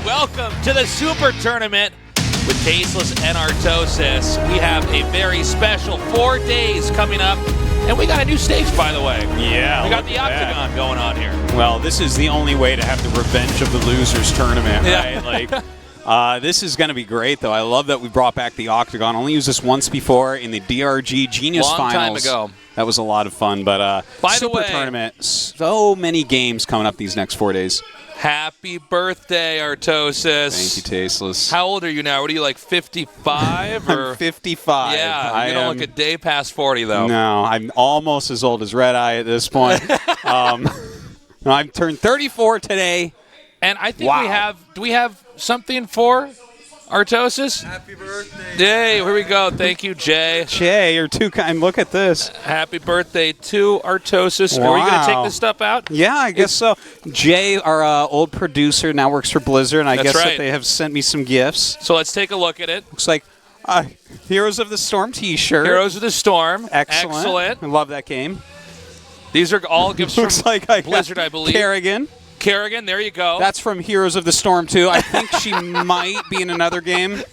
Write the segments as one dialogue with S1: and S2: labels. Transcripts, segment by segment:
S1: welcome to the Super Tournament with Tasteless and Artosis. We have a very special 4 days coming up, and we got a new stage, by the way.
S2: Yeah,
S1: we got the Octagon going on here.
S2: Well, this is the only way to have the revenge of the losers tournament, right? Like, this is going to be great, though. I love that we brought back the Octagon. Only used this once before in the DRG Genius Finals.
S1: Long time ago.
S2: That was a lot of fun, but Super Tournament, so many games coming up these next 4 days.
S1: Happy birthday, Artosis.
S2: Thank you, Tasteless.
S1: How old are you now? What are you, like 55? Or?
S2: I'm 55.
S1: Yeah, you don't look a day past 40, though.
S2: No, I'm almost as old as Red Eye at this point. I've turned 34 today.
S1: And I think do we have something for Artosis?
S3: Happy birthday.
S1: Hey, here we go. Thank you, Jay.
S2: Jay, you're too kind. Look at this.
S1: Happy birthday to Artosis.
S2: Wow.
S1: Are we going to take this stuff out?
S2: Yeah, I guess so. Jay, our old producer, now works for Blizzard, and I guess that they have sent me some gifts.
S1: So let's take a look at it.
S2: Looks like Heroes of the Storm t-shirt.
S1: Heroes of the Storm.
S2: Excellent. I love that game.
S1: These are all gifts from Blizzard, I believe. Kerrigan, there you go.
S2: That's from Heroes of the Storm, too. I think she might be in another game.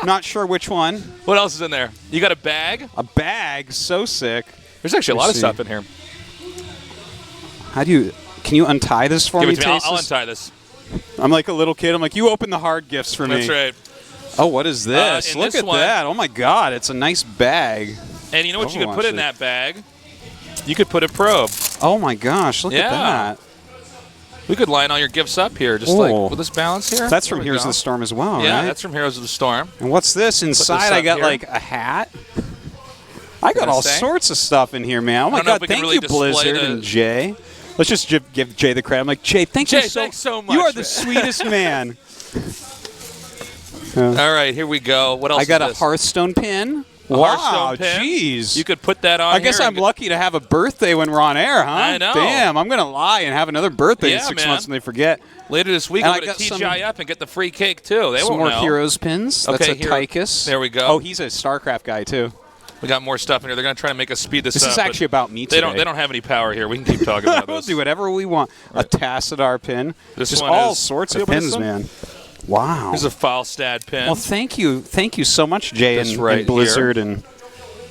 S2: Not sure which one.
S1: What else is in there? You got a bag?
S2: A bag? So sick.
S1: There's actually a lot of stuff in here.
S2: Can you untie this for me, Tasteless?
S1: I'll untie this.
S2: I'm like a little kid. I'm like, you open the hard gifts for me.
S1: That's right.
S2: Oh, what is this? Look at that. Oh, my God. It's a nice bag.
S1: And you know what you could put in that bag? You could put a probe.
S2: Oh, my gosh. Look at that.
S1: We could line all your gifts up here, just like with this balance here.
S2: That's from Heroes of the Storm as well,
S1: yeah,
S2: right?
S1: that's from Heroes of the Storm.
S2: And what's this? Inside, I got like a hat. I got all sorts of stuff in here, man. Oh, my God. Thank you, Blizzard and Jay. Let's just give Jay the credit. I'm like, Jay, thanks so much. You are the sweetest man.
S1: All right, here we go. What else
S2: I got a Hearthstone pin. Wow, jeez.
S1: You could put that on
S2: I guess I'm lucky to have a birthday when we're on air, huh?
S1: I know.
S2: Damn, I'm going to lie and have another birthday in 6 months when they forget.
S1: Later this week, we're going to TGI up and get the free cake, too. They won't know.
S2: Some more Heroes pins. That's a Tychus.
S1: There we go.
S2: Oh, he's a StarCraft guy, too.
S1: We got more stuff in here. They're going to try to make us speed this up.
S2: This is actually about me today.
S1: They don't have any power here. We can keep talking about this.
S2: We'll do whatever we want. Right. A Tassadar pin. Just all sorts of pins, man. Wow.
S1: Here's a Falstad pin.
S2: Well, thank you. Thank you so much, Jay and Blizzard and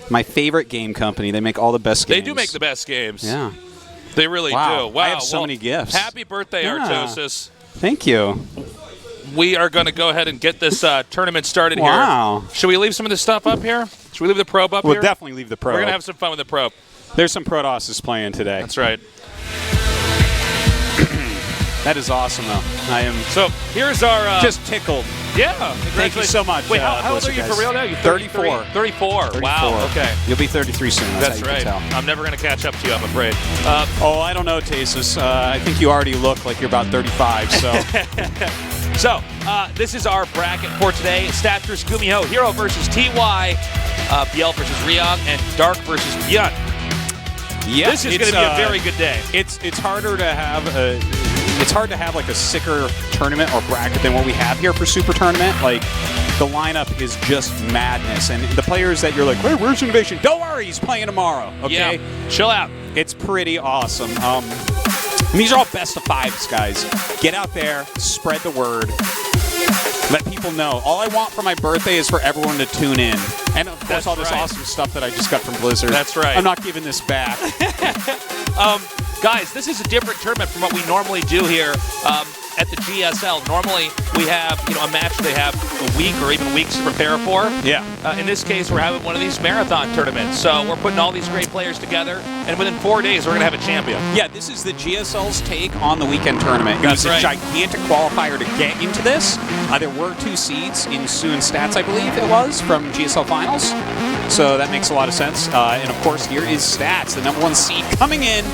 S2: my favorite game company. They make all the best games.
S1: They do make the best games.
S2: Yeah.
S1: They really do. Wow.
S2: I have so many gifts.
S1: Happy birthday, Artosis.
S2: Thank you.
S1: We are going to go ahead and get this tournament started here.
S2: Wow.
S1: Should we leave some of this stuff up here? Should we leave the probe up here?
S2: We'll definitely leave the probe.
S1: We're going to have some fun with the probe.
S2: There's some Protosses playing today.
S1: That's right.
S2: That is awesome, though. I am
S1: here's our
S2: just tickled.
S1: Yeah.
S2: Thank you so much.
S1: Wait, how old are you for real now? You're
S2: 34.
S1: 34. Wow. Okay.
S2: You'll be 33 soon.
S1: That's right. I'm never going to catch up to you, I'm afraid.
S2: I don't know, Tasteless. I think you already look like you're about 35. So.
S1: This is our bracket for today. Statures GuMiho, Hero versus TY, BL versus Ryong, and Dark versus Byun. Yeah, this is going to be a very good day.
S2: It's harder to have it's hard to have like a sicker tournament or bracket than what we have here for Super Tournament. Like the lineup is just madness, and the players that you're like, hey, where's Innovation? Don't worry, he's playing tomorrow. Okay,
S1: yeah, chill out.
S2: It's pretty awesome. These are all best of fives, guys. Get out there, spread the word. Let people know. All I want for my birthday is for everyone to tune in. And, of course, all this awesome stuff that I just got from Blizzard.
S1: That's right.
S2: I'm not giving this back.
S1: Guys, this is a different tournament from what we normally do here at the GSL. Normally, we have a match they have a week or even weeks to prepare for.
S2: Yeah.
S1: In this case, we're having one of these marathon tournaments. So we're putting all these great players together, and within 4 days, we're going to have a champion.
S2: Yeah, this is the GSL's take on the weekend tournament. It was a gigantic qualifier to get into this. There were 2 seeds in Sue and Stats, I believe it was, from GSL Finals. So that makes a lot of sense. And, of course, here is Stats, the #1 seed coming in.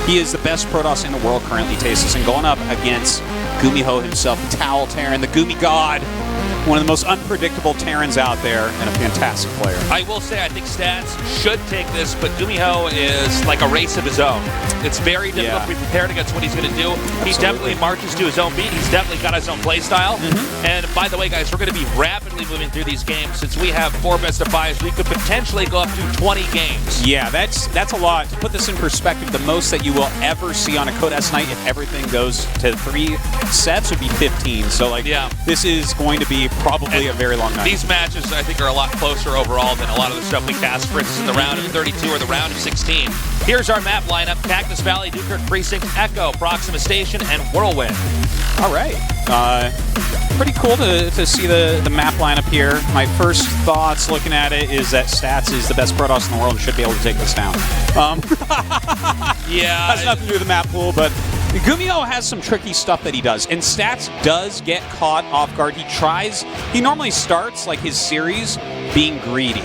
S2: He is the best Protoss in the world currently, Tasteless, and going up against GuMiho himself, Towel Terran, the Gumi God. one of the most unpredictable Terrans out there, and a fantastic player.
S1: I will say, I think Stats should take this, but GuMiho is like a race of his own. It's very difficult to be prepared against what he's going to do. He definitely marches to his own beat. He's definitely got his own play style. And by the way, guys, we're going to be rapidly moving through these games. Since we have 4 best-of-5s, we could potentially go up to 20 games.
S2: Yeah, that's a lot. To put this in perspective, the most that you will ever see on a Code S night, if everything goes to 3 sets, would be 15. So, like, this is going to be probably a very long night.
S1: These matches, I think, are a lot closer overall than a lot of the stuff we cast, for instance, in the round of 32 or the round of 16. Here's our map lineup: Cactus Valley, Dukert Precinct, Echo, Proxima Station, and Whirlwind.
S2: All right. Pretty cool to see the map lineup here. My first thoughts looking at it is that Stats is the best Protoss in the world and should be able to take this down.
S1: Yeah.
S2: Has nothing to do with the map pool, but GuMiho has some tricky stuff that he does, and Stats does get caught off guard. He normally starts like his series being greedy.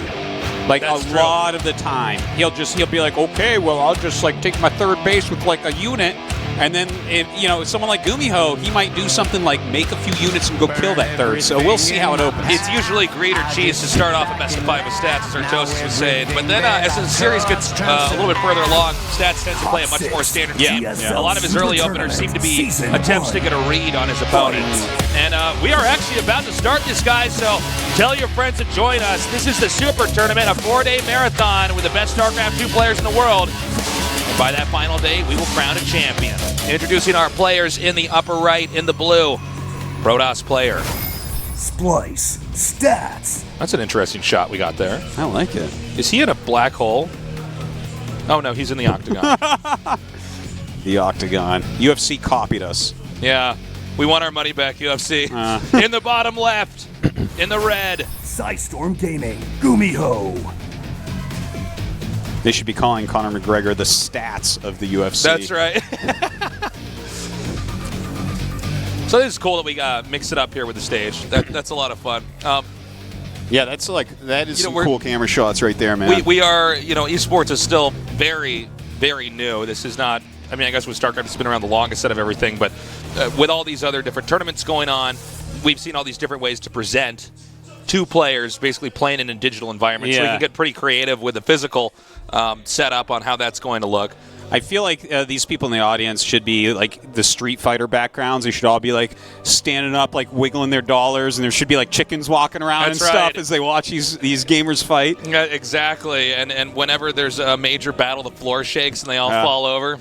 S2: Like
S1: That's
S2: a lot of the time, he'll be like, okay, well, I'll just like take my third base with like a unit, and then if someone like GuMiho, he might do something like make a few units and go kill that third. So we'll see how it opens.
S1: It's usually greed or cheese to start off a best-of-5 with Stats, as Artosis was saying. But then as the series gets a little bit further along, Stats tends to play a much more standard game. A lot of his early openers seem to be attempts to get a read on his opponent. And we are actually about to start this, guys, so tell your friends to join us. This is the Super Tournament, a 4-day marathon with the best StarCraft 2 players in the world. And by that final day, we will crown a champion. Introducing our players in the upper right, in the blue, Protoss player.
S3: Splice Stats.
S1: That's an interesting shot we got there.
S2: I like it.
S1: Is he in a black hole? Oh, no, he's in the octagon.
S2: The octagon. UFC copied us.
S1: Yeah, we want our money back, UFC. In the bottom left, in the red.
S3: Psystorm Gaming, GuMiho.
S2: They should be calling Conor McGregor the Stats of the UFC.
S1: That's right. So this is cool that we mix it up here with the stage. That's a lot of fun.
S2: Yeah, that is some cool camera shots right there, man.
S1: We are, esports is still very, very new. This is not, I guess with StarCraft it's been around the longest set of everything, but with all these other different tournaments going on, we've seen all these different ways to present two players basically playing in a digital environment. So we can get pretty creative with the physical setup on how that's going to look.
S2: I feel like these people in the audience should be like the Street Fighter backgrounds. They should all be like standing up, like wiggling their dollars, and there should be like chickens walking around stuff as they watch these gamers fight.
S1: Yeah, exactly. And whenever there's a major battle, the floor shakes and they all fall over.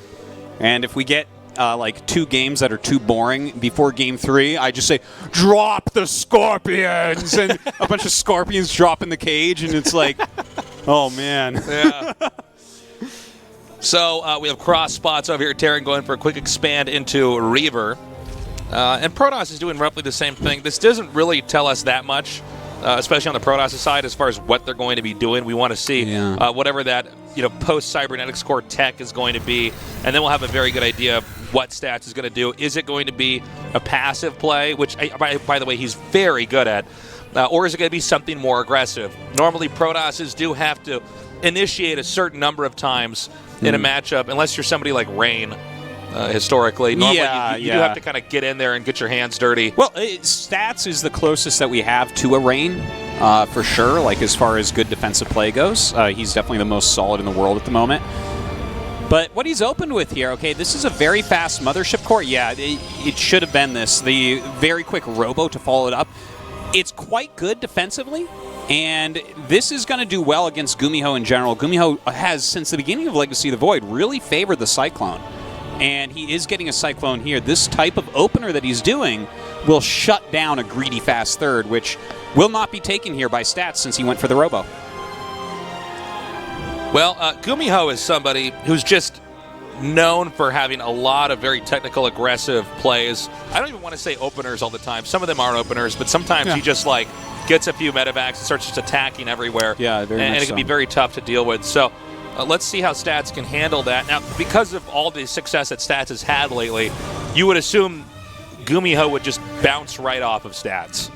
S2: And if we get like 2 games that are too boring before game 3, I just say, drop the scorpions! And a bunch of scorpions drop in the cage, and it's like, oh, man.
S1: Yeah. So we have cross spots over here. Terran going for a quick expand into Reaver. And Protoss is doing roughly the same thing. This doesn't really tell us that much, especially on the Protoss side, as far as what they're going to be doing. We want to see whatever that post-cybernetics core tech is going to be, and then we'll have a very good idea of what Stats is going to do. Is it going to be a passive play, which, by the way, he's very good at, or is it going to be something more aggressive? Normally, Protosses do have to initiate a certain number of times in a matchup, unless you're somebody like Rain. Historically, normally you do have to kind of get in there and get your hands dirty.
S2: Well, Stats is the closest that we have to a Rain, for sure. Like as far as good defensive play goes, he's definitely the most solid in the world at the moment. But what he's opened with here, okay, this is a very fast Mothership core. Yeah, it should have been this. The very quick Robo to follow it up. It's quite good defensively, and this is going to do well against GuMiho in general. GuMiho has, since the beginning of Legacy of the Void, really favored the Cyclone. And he is getting a Cyclone here. This type of opener that he's doing will shut down a greedy fast third, which will not be taken here by Stats since he went for the Robo.
S1: Well, GuMiho is somebody who's just known for having a lot of very technical, aggressive plays. I don't even want to say openers all the time. Some of them are openers, but sometimes he just like gets a few medevacs and starts just attacking everywhere.
S2: Yeah, very much
S1: and it can be very tough to deal with. So let's see how Stats can handle that. Now, because of all the success that Stats has had lately, you would assume GuMiho would just bounce right off of Stats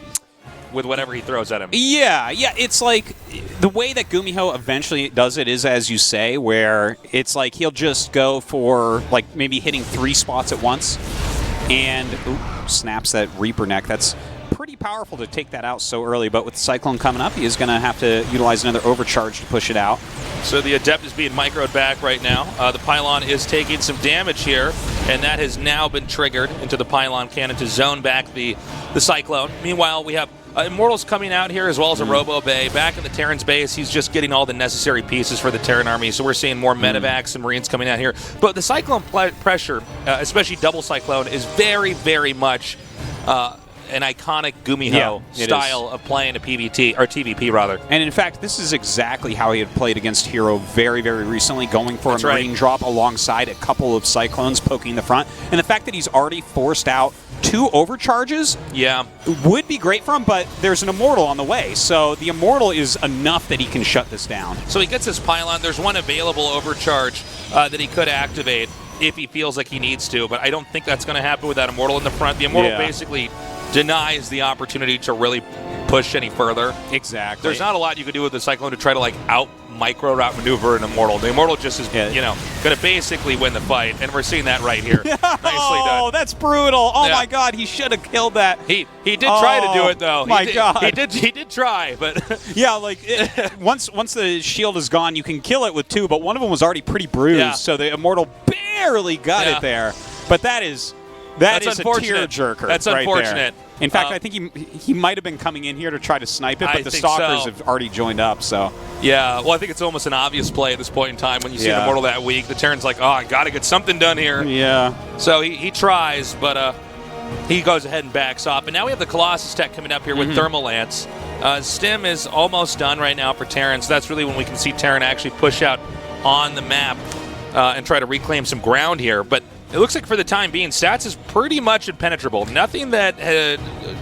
S1: with whatever he throws at him.
S2: Yeah, it's like the way that GuMiho eventually does it is, as you say, where it's like he'll just go for like maybe hitting 3 spots at once and snaps that Reaper neck. That's pretty powerful to take that out so early, but with the Cyclone coming up, he is going to have to utilize another overcharge to push it out.
S1: So the Adept is being microed back right now. The Pylon is taking some damage here, and that has now been triggered into the Pylon cannon to zone back the Cyclone. Meanwhile, we have Immortals coming out here, as well as a Robo Bay. Back in the Terran's base, he's just getting all the necessary pieces for the Terran army, so we're seeing more medevacs and Marines coming out here. But the Cyclone pressure, especially double Cyclone, is very, very much an iconic GuMiho style of playing a PvT, or TVP rather.
S2: And in fact, this is exactly how he had played against Hero very, very recently, going for a Marine drop alongside a couple of Cyclones poking the front. And the fact that he's already forced out 2 overcharges would be great for him, but there's an Immortal on the way. So the Immortal is enough that he can shut this down.
S1: So he gets his Pylon. There's one available overcharge that he could activate if he feels like he needs to, but I don't think that's going to happen with that Immortal in the front. The Immortal basically denies the opportunity to really push any further.
S2: Exactly.
S1: There's not a lot you could do with the Cyclone to try to like out micro route maneuver an Immortal. The Immortal just is, going to basically win the fight, and we're seeing that right here. Nicely done.
S2: Oh, that's brutal. Oh my God, he should have killed that.
S1: He did try to do it though.
S2: My God.
S1: He did try, but
S2: yeah, like once the shield is gone, you can kill it with 2, but one of them was already pretty bruised, so the Immortal barely got it there. But that's is a tearjerker.
S1: That's
S2: right
S1: unfortunate.
S2: There. In fact, I think he might have been coming in here to try to snipe it, but the Stalkers have already joined up. So
S1: yeah, well, I think it's almost an obvious play at this point in time when you see the Immortal that weak. The Terran's like, oh, I got to get something done here.
S2: Yeah.
S1: So he tries, but he goes ahead and backs off. And now we have the Colossus tech coming up here with Thermal Lance. Stim is almost done right now for Terran, so that's really when we can see Terran actually push out on the map and try to reclaim some ground here. But it looks like for the time being, Stats is pretty much impenetrable. Nothing that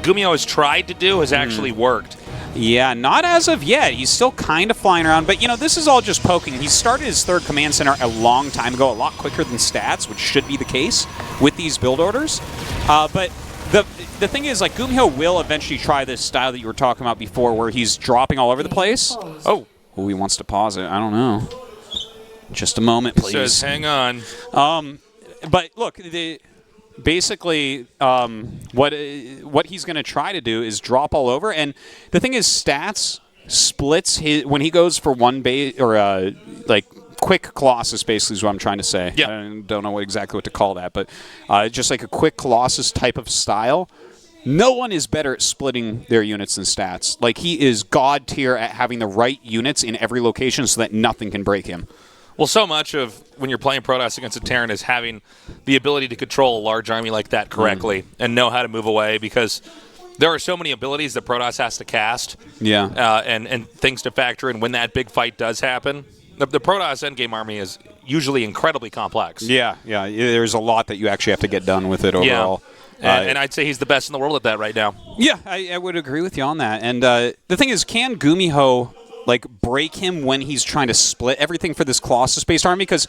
S1: GuMiho has tried to do has actually worked.
S2: Yeah, not as of yet. He's still kind of flying around, but this is all just poking. He started his 3rd command center a long time ago, a lot quicker than Stats, which should be the case with these build orders. But the thing is, like, GuMiho will eventually try this style that you were talking about before, where he's dropping all over the place. Oh, he wants to pause it. I don't know. Just a moment, please.
S1: Says, hang on.
S2: But look, basically, what he's going to try to do is drop all over. And the thing is, Stats splits his when he goes for one base or like quick Colossus. Basically, is what I'm trying to say.
S1: Yeah.
S2: I don't know exactly what to call that, but just like a quick Colossus type of style. No one is better at splitting their units than Stats. Like, he is god tier at having the right units in every location so that nothing can break him.
S1: Well, so much of when you're playing Protoss against a Terran is having the ability to control a large army like that correctly and know how to move away, because there are so many abilities that Protoss has to cast and things to factor in when that big fight does happen. The Protoss endgame army is usually incredibly complex.
S2: Yeah, there's a lot that you actually have to get done with it overall.
S1: Yeah. And I'd say he's the best in the world at that right now.
S2: Yeah, I would agree with you on that. And the thing is, can GuMiho break him when he's trying to split everything for this Colossus-based army? Because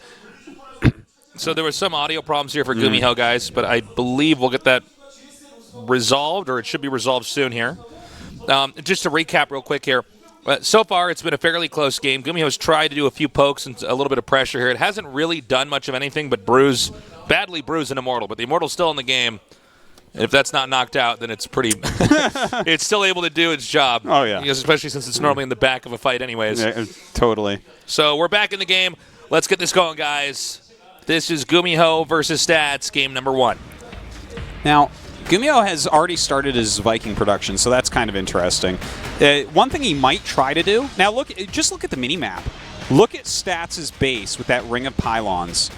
S1: so there were some audio problems here for GuMiho, guys, but I believe we'll get that resolved, or it should be resolved soon here. Just to recap real quick here, so far it's been a fairly close game. GuMiho's tried to do a few pokes and a little bit of pressure here. It hasn't really done much of anything but badly bruise an Immortal, but the Immortal's still in the game. And if that's not knocked out, then it's pretty... it's still able to do its job.
S2: Oh, yeah.
S1: Especially since it's normally in the back of a fight anyways.
S2: Yeah, totally.
S1: So we're back in the game. Let's get this going, guys. This is GuMiho versus Stats, game number 1.
S2: Now, GuMiho has already started his Viking production, so that's kind of interesting. One thing he might try to do... Now, just look at the mini-map. Look at Stats' base with that ring of pylons.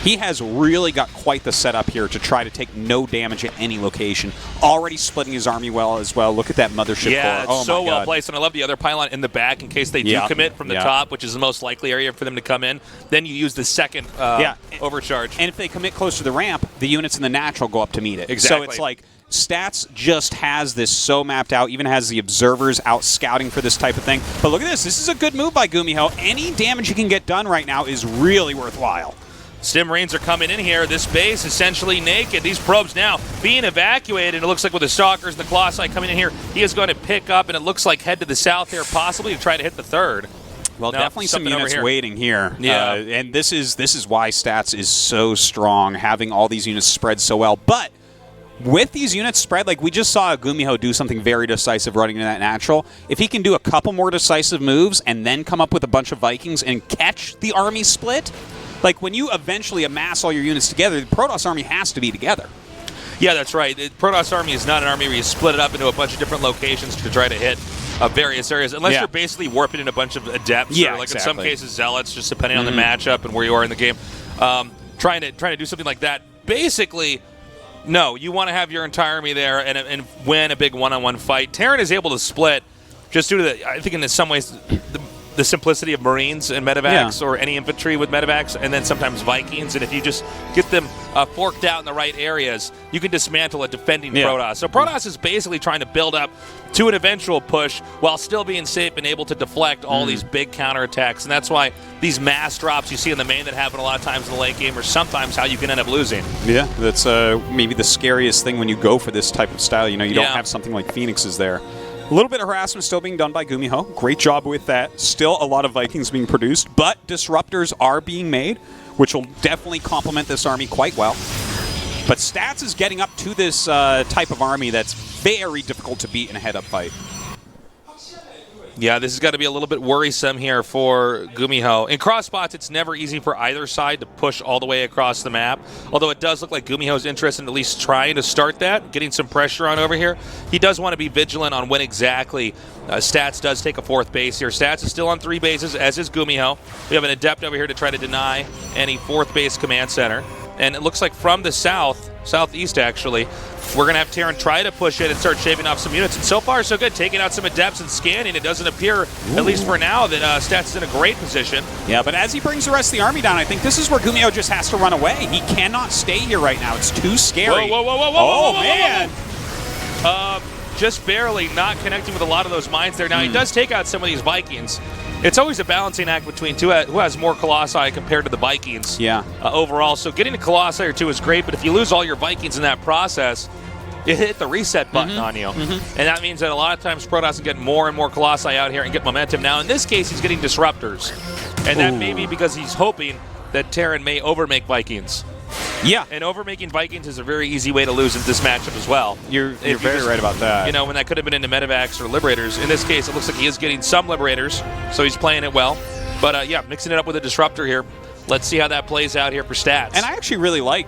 S2: He has really got quite the setup here to try to take no damage at any location. Already splitting his army well as well. Look at that mothership core.
S1: Yeah, it's so well placed. And I love the other pylon in the back in case they do commit from the top, which is the most likely area for them to come in. Then you use the second overcharge.
S2: And if they commit close to the ramp, the units in the natural go up to meet it.
S1: Exactly.
S2: So it's like Stats just has this so mapped out, even has the observers out scouting for this type of thing. But look at this. This is a good move by GuMiho. Any damage you can get done right now is really worthwhile.
S1: Stim Marines are coming in here. This base essentially naked. These probes now being evacuated. It looks like with the Stalkers and the Colossi coming in here, he is going to pick up, and it looks like head to the south here, possibly to try to hit the 3rd.
S2: Well, definitely some units waiting here.
S1: Yeah.
S2: And this is why Stats is so strong, having all these units spread so well. But with these units spread, like we just saw GuMiho do something very decisive running into that natural. If he can do a couple more decisive moves and then come up with a bunch of Vikings and catch the army split, like when you eventually amass all your units together, the Protoss army has to be together.
S1: Yeah, that's right. The Protoss army is not an army where you split it up into a bunch of different locations to try to hit various areas, unless you're basically warping in a bunch of adepts, or like in some cases zealots, just depending on the matchup and where you are in the game. Trying to do something like that. Basically, no, you want to have your entire army there and win a big one-on-one fight. Terran is able to split just due to I think in some ways the simplicity of Marines and medevacs or any infantry with medevacs, and then sometimes Vikings. And if you just get them forked out in the right areas, you can dismantle a defending Protoss. So Protoss is basically trying to build up to an eventual push while still being safe and able to deflect all these big counterattacks. And that's why these mass drops you see in the main that happen a lot of times in the late game are sometimes how you can end up losing.
S2: Yeah, that's maybe the scariest thing when you go for this type of style. You know, you don't have something like Phoenixes there. A little bit of harassment still being done by GuMiho. Great job with that. Still a lot of Vikings being produced, but disruptors are being made, which will definitely complement this army quite well. But Stats is getting up to this type of army that's very difficult to beat in a head-up fight.
S1: Yeah, this has got to be a little bit worrisome here for GuMiho. In cross spots, it's never easy for either side to push all the way across the map, although it does look like GuMiho's interested in at least trying to start that, getting some pressure on over here. He does want to be vigilant on when exactly Stats does take a fourth base here. Stats is still on 3 bases, as is GuMiho. We have an Adept over here to try to deny any fourth base command center. And it looks like from the southeast actually, we're going to have Terran try to push it and start shaving off some units. And so far, so good. Taking out some Adepts and scanning. It doesn't appear, at least for now, that Stats is in a great position.
S2: Yeah, but as he brings the rest of the army down, I think this is where GuMiho just has to run away. He cannot stay here right now. It's too scary.
S1: Whoa,
S2: man.
S1: Just barely not connecting with a lot of those mines there. Now, he does take out some of these Vikings. It's always a balancing act between who has more Colossi compared to the Vikings overall. So getting a Colossi or 2 is great, but if you lose all your Vikings in that process, you hit the reset button on you. And that means that a lot of times Protoss can get more and more Colossi out here and get momentum. Now, in this case, he's getting Disruptors. And that may be because he's hoping that Terran may overmake Vikings.
S2: Yeah.
S1: And overmaking Vikings is a very easy way to lose in this matchup as well.
S2: You're very right about that.
S1: You know, when that could have been into Medevacs or Liberators. In this case, it looks like he is getting some Liberators, so he's playing it well. But, yeah, mixing it up with a Disruptor here. Let's see how that plays out here for Stats.
S2: And I actually really like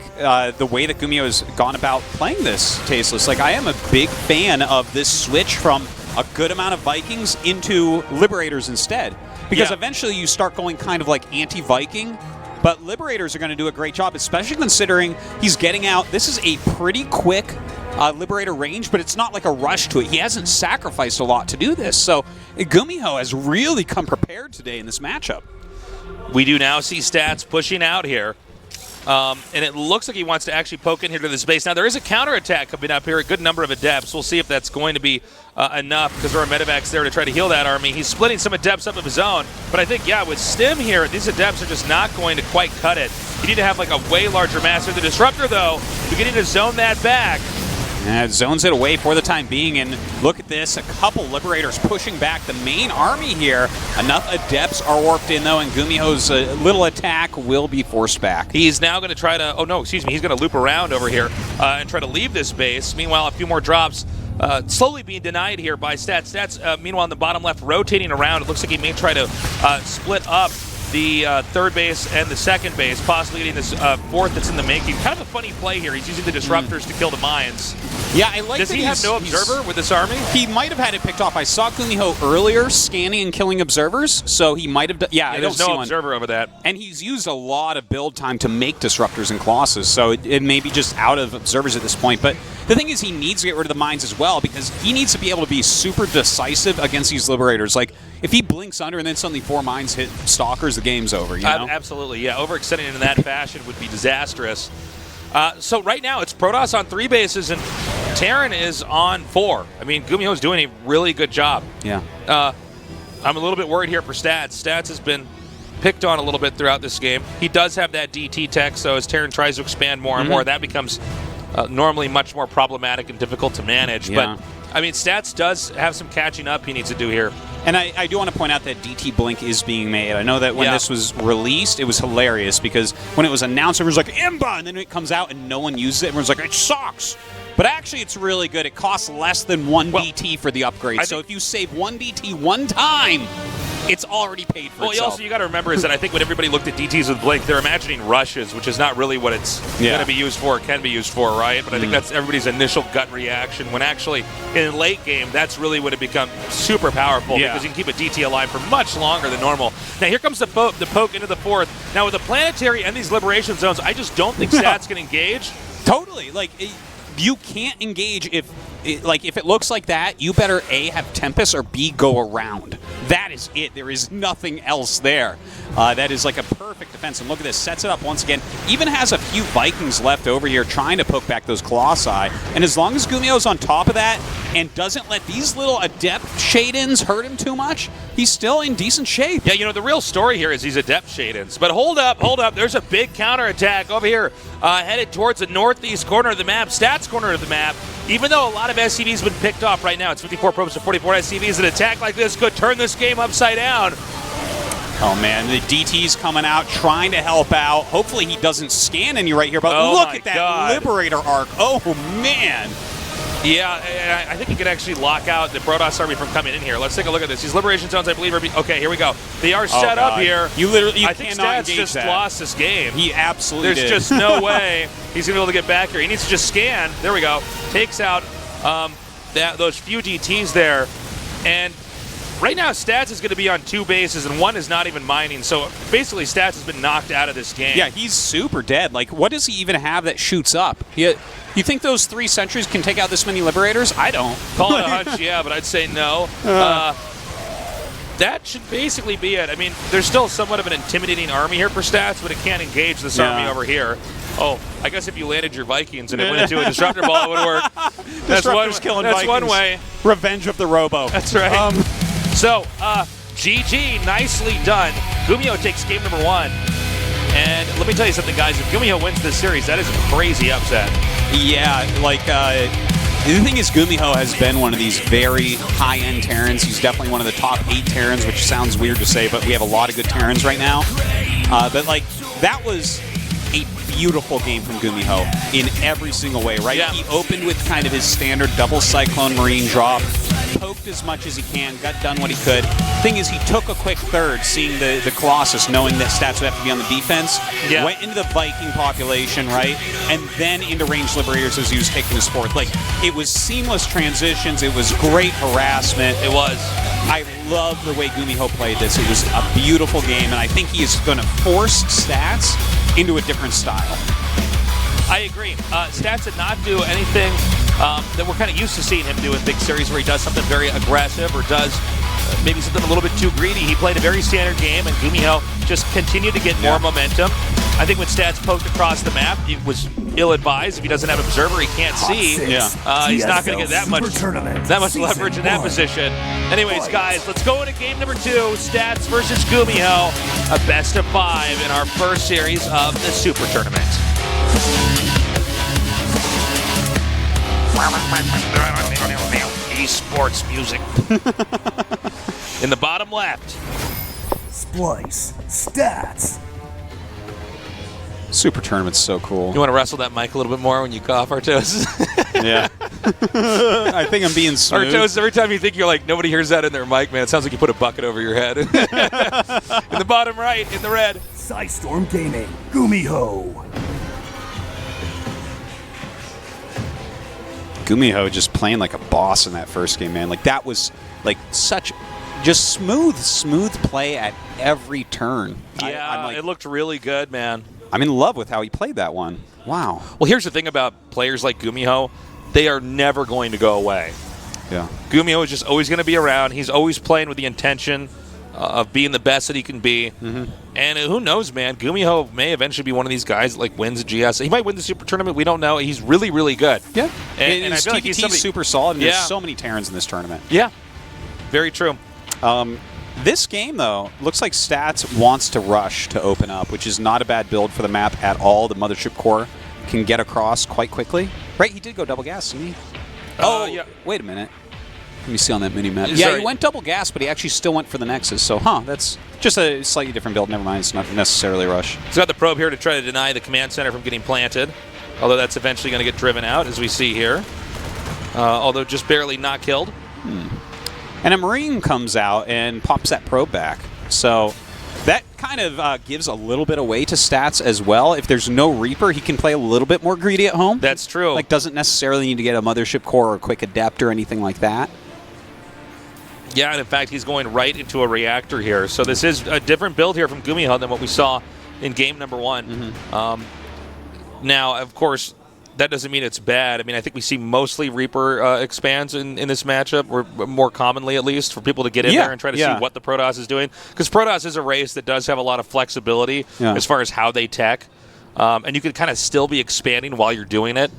S2: the way that GuMiho has gone about playing this, Tasteless. Like, I am a big fan of this switch from a good amount of Vikings into Liberators instead. Because eventually you start going kind of like anti-Viking. But Liberators are going to do a great job, especially considering he's getting out. This is a pretty quick Liberator range, but it's not like a rush to it. He hasn't sacrificed a lot to do this. So GuMiho has really come prepared today in this matchup.
S1: We do now see Stats pushing out here. And it looks like he wants to actually poke in here to this base. Now, there is a counterattack coming up here, a good number of Adepts. We'll see if that's going to be enough, because there are Medevacs there to try to heal that army. He's splitting some Adepts up of his own. But I think, with Stim here, these Adepts are just not going to quite cut it. You need to have, like, a way larger master. The Disruptor, though, beginning to zone that back.
S2: Zones it away for the time being, and look at this, a couple Liberators pushing back the main army here. Enough Adepts are warped in, though, and GuMiho's little attack will be forced back.
S1: He's now going to try to, he's going to loop around over here and try to leave this base. Meanwhile, a few more drops slowly being denied here by Stats. Stats, meanwhile, in the bottom left, rotating around. It looks like he may try to split up the third base and the second base, possibly getting this fourth that's in the making. Kind of a funny play here. He's using the Disruptors to kill the mines.
S2: Yeah, I like
S1: Does he have no Observer with this army?
S2: He might have had it picked off. I saw GuMiho earlier scanning and killing Observers, so he might have done... Yeah,
S1: there's no Observer over that.
S2: And he's used a lot of build time to make Disruptors and Colossus, so it may be just out of Observers at this point. But the thing is, he needs to get rid of the mines as well, because he needs to be able to be super decisive against these Liberators. Like, if he blinks under and then suddenly 4 mines hit Stalkers, the game's over, you know?
S1: Absolutely, yeah. Overextending in that fashion would be disastrous. So right now, it's Protoss on 3 bases, and Terran is on 4. I mean, GuMiho is doing a really good job.
S2: Yeah.
S1: I'm a little bit worried here for Stats. Stats has been picked on a little bit throughout this game. He does have that DT tech, so as Terran tries to expand more and more, that becomes normally much more problematic and difficult to manage.
S2: Yeah.
S1: But, I mean, Stats does have some catching up he needs to do here.
S2: And I do want to point out that DT Blink is being made. I know that when this was released, it was hilarious, because when it was announced, everyone was like, Imba! And then it comes out and no one uses it. Everyone's like, it sucks! But actually, it's really good. It costs less than 1 DT for the upgrade. So if you save 1 DT one time, it's already paid for itself.
S1: You got to remember is that I think when everybody looked at DTs with Blink, they're imagining rushes, which is not really what it's going to be used for, can be used for, right? But I think that's everybody's initial gut reaction when actually in late game, that's really when it becomes super powerful because you can keep a DT alive for much longer than normal. Now here comes the poke into the fourth. Now with the planetary and these liberation zones, I just don't think Stats can engage.
S2: Totally. Like, you can't engage if it looks like that. You better A, have Tempest, or B, go around. That is it. There is nothing else there. That is like a perfect defense. And look at this. Sets it up once again. Even has a few Vikings left over here trying to poke back those Colossi. And as long as GuMiho's on top of that and doesn't let these little Adept Shade-ins hurt him too much, he's still in decent shape.
S1: Yeah, you know, the real story here is these Adept Shade-ins. But hold up. There's a big counterattack over here headed towards the northeast corner of the map, Stats corner of the map. Even though a lot of SCVs have been picked off right now, it's 54 probes to 44 SCVs. An attack like this could turn this game upside down.
S2: Oh, man, the DT's coming out, trying to help out. Hopefully he doesn't scan any right here, but look at that Liberator arc. Oh, man.
S1: Yeah, I think he could actually lock out the Protoss army from coming in here. Let's take a look at this. These liberation zones, I believe, are... Okay, here we go. They are set up here.
S2: I
S1: think Stats just lost this game.
S2: He absolutely
S1: There's just no way he's going to be able to get back here. He needs to just scan. There we go. Takes out those few DTs there. And right now, Stats is going to be on 2 bases, and 1 is not even mining. So basically, Stats has been knocked out of this game.
S2: Yeah, he's super dead. Like, what does he even have that shoots up? You think those 3 sentries can take out this many Liberators? I don't.
S1: Call it a hunch, yeah, but I'd say no. That should basically be it. I mean, there's still somewhat of an intimidating army here for Stats, but it can't engage this army over here. Oh, I guess if you landed your Vikings and it went into a Disruptor Ball, it would work. That's one way.
S2: Revenge of the Robo.
S1: That's right. So, GG, nicely done. GuMiho takes game number 1. And let me tell you something, guys. If GuMiho wins this series, that is a crazy upset.
S2: Yeah, like, the thing is, GuMiho has been one of these very high-end Terrans. He's definitely one of the top 8 Terrans, which sounds weird to say, but we have a lot of good Terrans right now. But, like, that was a beautiful game from GuMiho in every single way, right? Yeah. He opened with kind of his standard double Cyclone Marine drop, poked as much as he can, got done what he could. Thing is, he took a quick third, seeing the Colossus, knowing that Stats would have to be on the defense, went into the Viking population, right? And then into ranged Liberators as he was taking his fourth. Like, it was seamless transitions. It was great harassment.
S1: It was.
S2: I love the way GuMiho played this. It was a beautiful game, and I think he is going to force Stats into a different style.
S1: I agree. Stats did not do anything that we're kind of used to seeing him do in big series where he does something very aggressive or does maybe something a little bit too greedy. He played a very standard game, and GuMiho just continued to get more momentum. I think when Stats poked across the map, it was ill-advised. If he doesn't have Observer, he can't see. He's not going to get that much leverage in that position. Anyways, guys, let's go into game number 2, Stats versus GuMiho, a best of 5 in our first series of the Super Tournament. Esports music. In the bottom left.
S3: Splice. Stats.
S2: Super Tournament's so cool.
S1: You want to wrestle that mic a little bit more when you cough, Artos?
S2: Yeah. I think I'm being smooth.
S1: Artos, every time you think you're like, nobody hears that in their mic, man, it sounds like you put a bucket over your head. In the bottom right, in the red.
S3: Storm Gaming. GuMiho.
S2: GuMiho just playing like a boss in that first game, man. Like, that was like such just smooth play at every turn.
S1: Yeah, it looked really good, man.
S2: I'm in love with how he played that one. Wow.
S1: Well, here's the thing about players like GuMiho. They are never going to go away.
S2: Yeah.
S1: GuMiho is just always going to be around. He's always playing with the intention of being the best that he can be. And who knows, man? GuMiho may eventually be one of these guys that like wins a GSL. He might win the Super Tournament. We don't know. He's really, really good.
S2: Yeah.
S1: And I feel like he's
S2: super solid. And there's so many Terrans in this tournament.
S1: Yeah. Very true.
S2: This game, though, looks like Stats wants to rush to open up, which is not a bad build for the map at all. The Mothership Core can get across quite quickly. Right, he did go double gas, didn't he?
S1: Yeah.
S2: Wait a minute. Let me see on that mini-map. Yeah, he went double gas, but he actually still went for the Nexus. So, that's just a slightly different build. Never mind, it's not necessarily rush.
S1: He's got the probe here to try to deny the command center from getting planted. although that's eventually going to get driven out, as we see here. Although just barely not killed.
S2: And a Marine comes out and pops that probe back. So that kind of gives a little bit away to stats as well. If there's no Reaper, he can play a little bit more greedy at home.
S1: That's true.
S2: Like, doesn't necessarily need to get a Mothership Core or a Quick Adept or anything like that.
S1: Yeah, and in fact, he's going right into a reactor here. So this is a different build here from GuMiho than what we saw in game number 1. Now, of course, that doesn't mean it's bad. I mean, I think we see mostly Reaper expands in this matchup, or more commonly at least, for people to get in there and try to see what the Protoss is doing. Because Protoss is a race that does have a lot of flexibility as far as how they tech. And you can kind of still be expanding while you're doing it.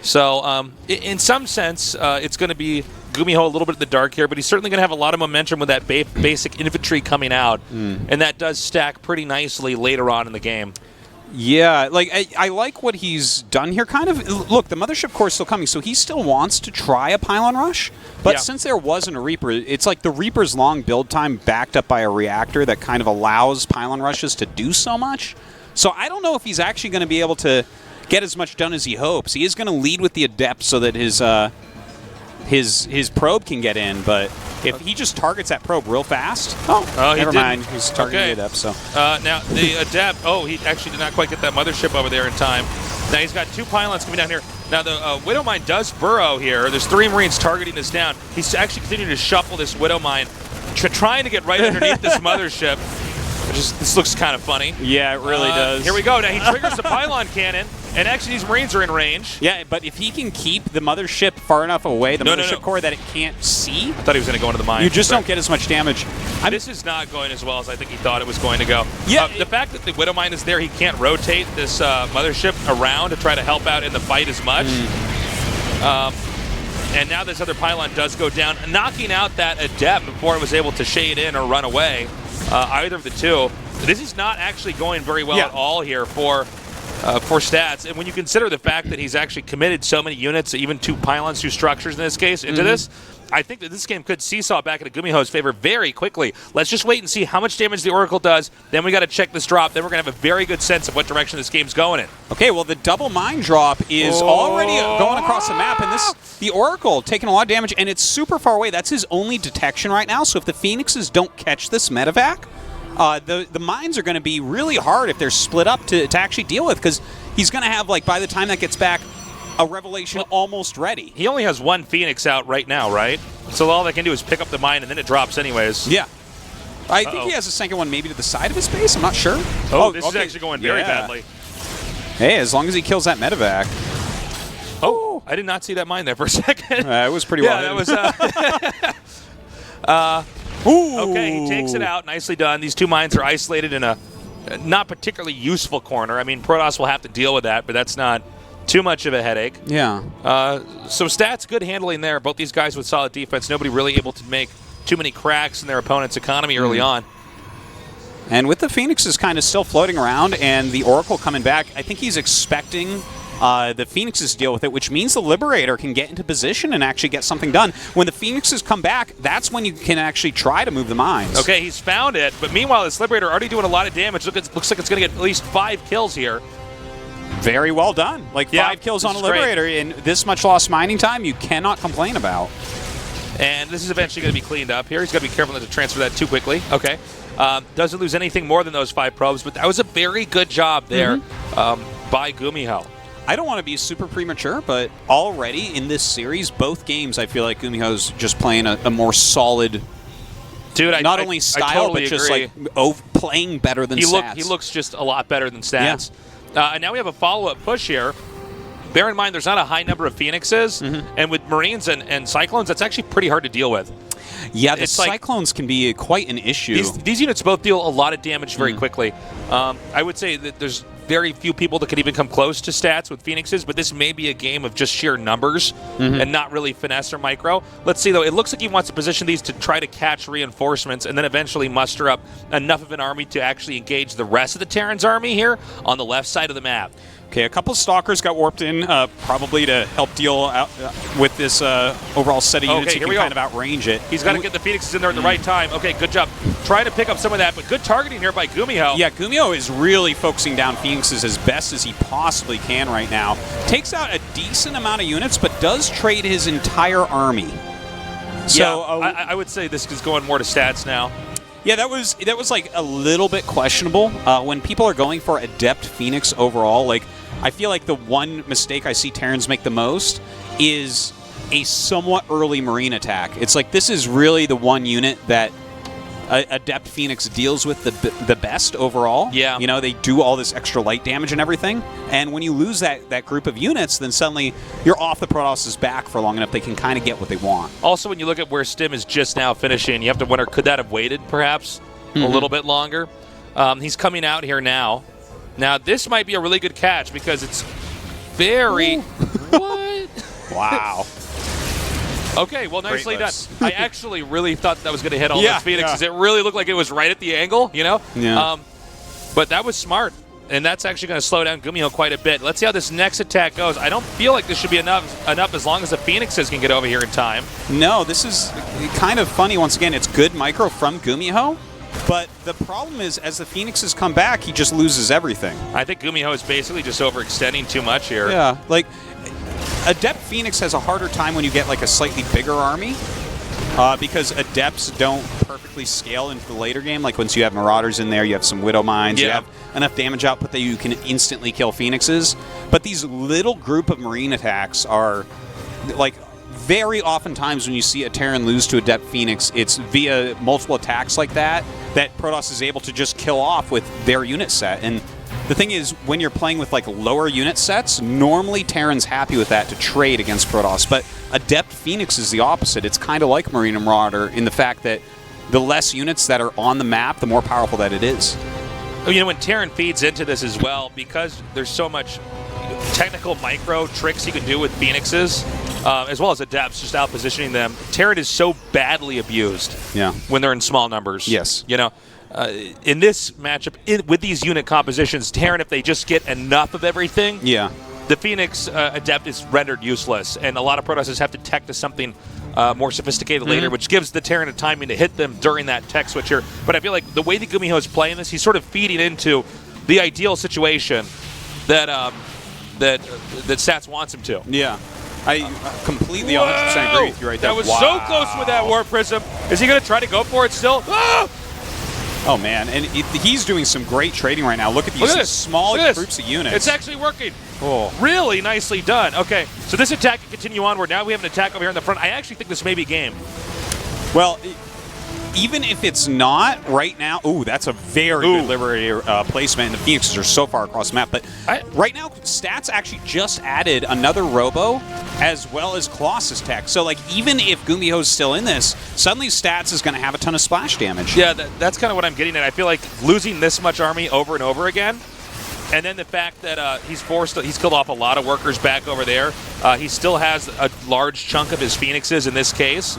S1: So in some sense, it's going to be GuMiho a little bit in the dark here, but he's certainly going to have a lot of momentum with that basic infantry coming out. And that does stack pretty nicely later on in the game.
S2: Yeah, like I like what he's done here. Kind of, look, the Mothership Core is still coming, so he still wants to try a pylon rush. But since there wasn't a Reaper, it's like the Reaper's long build time backed up by a reactor that kind of allows pylon rushes to do so much. So I don't know if he's actually going to be able to get as much done as he hopes. He is going to lead with the Adept so that his probe can get in, but if he just targets that probe real fast, never mind. He's targeting the Adept. So
S1: now the Adept, he actually did not quite get that Mothership over there in time. Now he's got 2 pylons coming down here. Now the Widowmine does burrow here. There's 3 Marines targeting this down. He's actually continuing to shuffle this Widowmine, trying to get right underneath this Mothership. This looks kind of funny.
S2: Yeah, it really does.
S1: Here we go. Now he triggers the pylon cannon, and actually these Marines are in range.
S2: Yeah, but if he can keep the Mothership far enough away, the Mothership Core, that it can't see,
S1: I thought he was going to go into the mine.
S2: You just don't get as much damage.
S1: This is not going as well as I think he thought it was going to go.
S2: Yeah,
S1: the fact that the Widowmine is there, he can't rotate this Mothership around to try to help out in the fight as much. And now this other pylon does go down, knocking out that Adept before it was able to shade in or run away. Either of the two. This is not actually going very well at all here for stats. And when you consider the fact that he's actually committed so many units, even 2 pylons, 2 structures in this case, into this, I think that this game could seesaw back into GuMiho's favor very quickly. Let's just wait and see how much damage the Oracle does. Then we got to check this drop. Then we're going to have a very good sense of what direction this game's going in.
S2: Okay, well, the double mine drop is already going across the map, and the Oracle taking a lot of damage, and it's super far away. That's his only detection right now, so if the Phoenixes don't catch this medevac, the mines are going to be really hard if they're split up to actually deal with, because he's going to have, like, by the time that gets back, a Revelation almost ready.
S1: He only has 1 Phoenix out right now, right? So all they can do is pick up the mine, and then it drops anyways.
S2: Yeah. I think he has a second one maybe to the side of his base. I'm not sure.
S1: This is actually going very badly.
S2: Hey, as long as he kills that medevac.
S1: Oh, I did not see that mine there for a second.
S2: It was pretty well
S1: hidden. That was... Okay, he takes it out. Nicely done. These 2 mines are isolated in a not particularly useful corner. I mean, Protoss will have to deal with that, but that's not too much of a headache.
S2: Yeah.
S1: So stats, good handling there. Both these guys with solid defense. Nobody really able to make too many cracks in their opponent's economy early on.
S2: And with the Phoenixes kind of still floating around and the Oracle coming back, I think he's expecting the Phoenixes to deal with it, which means the Liberator can get into position and actually get something done. When the Phoenixes come back, that's when you can actually try to move the mines.
S1: Okay, he's found it, but meanwhile, this Liberator already doing a lot of damage. Looks like it's going to get at least 5 kills here.
S2: Very well done. Like 5 kills on a Liberator in this much lost mining time, you cannot complain about.
S1: And this is eventually going to be cleaned up here. He's got to be careful not to transfer that too quickly. Okay. Doesn't lose anything more than those 5 probes, but that was a very good job there by GuMiho.
S2: I don't want to be super premature, but already in this series, both games, I feel like GuMiho's just playing a more solid, not only style,
S1: totally
S2: but just
S1: agree.
S2: like playing better than stats.
S1: He looks just a lot better than stats. Yeah. And now we have a follow-up push here. Bear in mind, there's not a high number of Phoenixes, and with Marines and Cyclones, that's actually pretty hard to deal with.
S2: Yeah, the Cyclones can be quite an issue.
S1: These units both deal a lot of damage very quickly. I would say that there's very few people that could even come close to stats with Phoenixes, but this may be a game of just sheer numbers and not really finesse or micro. Let's see, though. It looks like he wants to position these to try to catch reinforcements and then eventually muster up enough of an army to actually engage the rest of the Terran's army here on the left side of the map.
S2: Okay, a couple Stalkers got warped in, probably to help deal out with this overall set of units.
S1: Okay,
S2: You can kind of outrange it.
S1: He's got to get the Phoenixes in there at the right time. Okay, good job. Trying to pick up some of that, but good targeting here by GuMiho.
S2: Yeah, GuMiho is really focusing down Phoenixes as best as he possibly can right now. Takes out a decent amount of units, but does trade his entire army. So
S1: I would say this is going more to stats now.
S2: Yeah, that was like a little bit questionable. When people are going for Adept Phoenix overall, like I feel like the one mistake I see Terrans make the most is a somewhat early Marine attack. It's like this is really the one unit that Adept Phoenix deals with the best overall.
S1: Yeah.
S2: You know, they do all this extra light damage and everything. And when you lose that group of units, then suddenly you're off the Protoss's back for long enough they can kind of get what they want.
S1: Also, when you look at where Stim is just now finishing, you have to wonder, could that have waited perhaps a little bit longer? He's coming out here now. Now, this might be a really good catch because it's very... What?
S2: Wow.
S1: Okay, well, nicely done.
S2: Great
S1: I actually really thought that was going to hit all those Phoenixes. It really looked like it was right at the angle, you know?
S2: Yeah.
S1: But that was smart, and that's actually going to slow down GuMiho quite a bit. Let's see how this next attack goes. I don't feel like this should be enough as long as the Phoenixes can get over here in time.
S2: No, this is kind of funny. Once again, it's good micro from GuMiho, but the problem is as the Phoenixes come back, he just loses everything.
S1: I think GuMiho is basically just overextending too much here.
S2: Yeah, like Adept Phoenix has a harder time when you get like a slightly bigger army because Adepts don't perfectly scale into the later game. Like once you have Marauders in there, you have some Widow Mines, you have enough damage output that you can instantly kill Phoenixes. But these little group of Marine attacks are like very oftentimes when you see a Terran lose to Adept Phoenix, it's via multiple attacks like that Protoss is able to just kill off with their unit set. And the thing is, when you're playing with like lower unit sets, normally Terran's happy with that to trade against Protoss. But Adept Phoenix is the opposite. It's kind of like Marine and Marauder in the fact that the less units that are on the map, the more powerful that it is.
S1: You know, when Terran feeds into this as well, because there's so much technical micro tricks you can do with Phoenixes, as well as Adepts, just out positioning them, Terran is so badly abused when they're in small numbers.
S2: Yes.
S1: You know, in this matchup, with these unit compositions, Terran, if they just get enough of everything, the Phoenix Adept is rendered useless, and a lot of Protosses have to tech to something more sophisticated later, which gives the Terran a timing to hit them during that tech switch here. But I feel like the way that GuMiho is playing this, he's sort of feeding into the ideal situation that that Stats wants him to.
S2: Yeah. I completely 100% agree with you right there.
S1: That was so close with that Warp Prism. Is he going to try to go for it still?
S2: Oh, man. And he's doing some great trading right now. Look at these small groups of units.
S1: It's actually working. Oh. Really nicely done. Okay, so this attack can continue onward. Now we have an attack over here in the front. I actually think this may be game.
S2: Well, even if it's not right now, that's a very good Liberator placement, and the Phoenixes are so far across the map. But right now, Stats actually just added another Robo as well as Colossus tech. So, like, even if GuMiho's still in this, suddenly Stats is going to have a ton of splash damage.
S1: Yeah, that's kind of what I'm getting at. I feel like losing this much army over and over again, and then the fact that he's killed off a lot of workers back over there. He still has a large chunk of his Phoenixes in this case.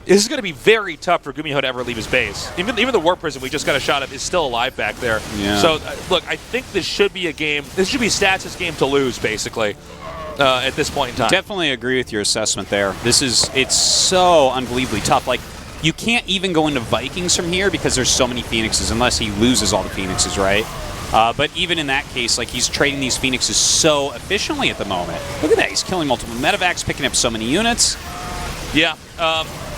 S1: This is going to be very tough for GuMiho to ever leave his base. Even the Warp Prism we just got a shot of is still alive back there.
S2: Yeah.
S1: So, look, I think this should be a game. This should be Stats' game to lose, basically, at this point in time.
S2: Definitely agree with your assessment there. It's so unbelievably tough. Like, you can't even go into Vikings from here because there's so many Phoenixes unless he loses all the Phoenixes, right? But even in that case, like, he's trading these Phoenixes so efficiently at the moment. Look at that. He's killing multiple medevacs, picking up so many units.
S1: Yeah.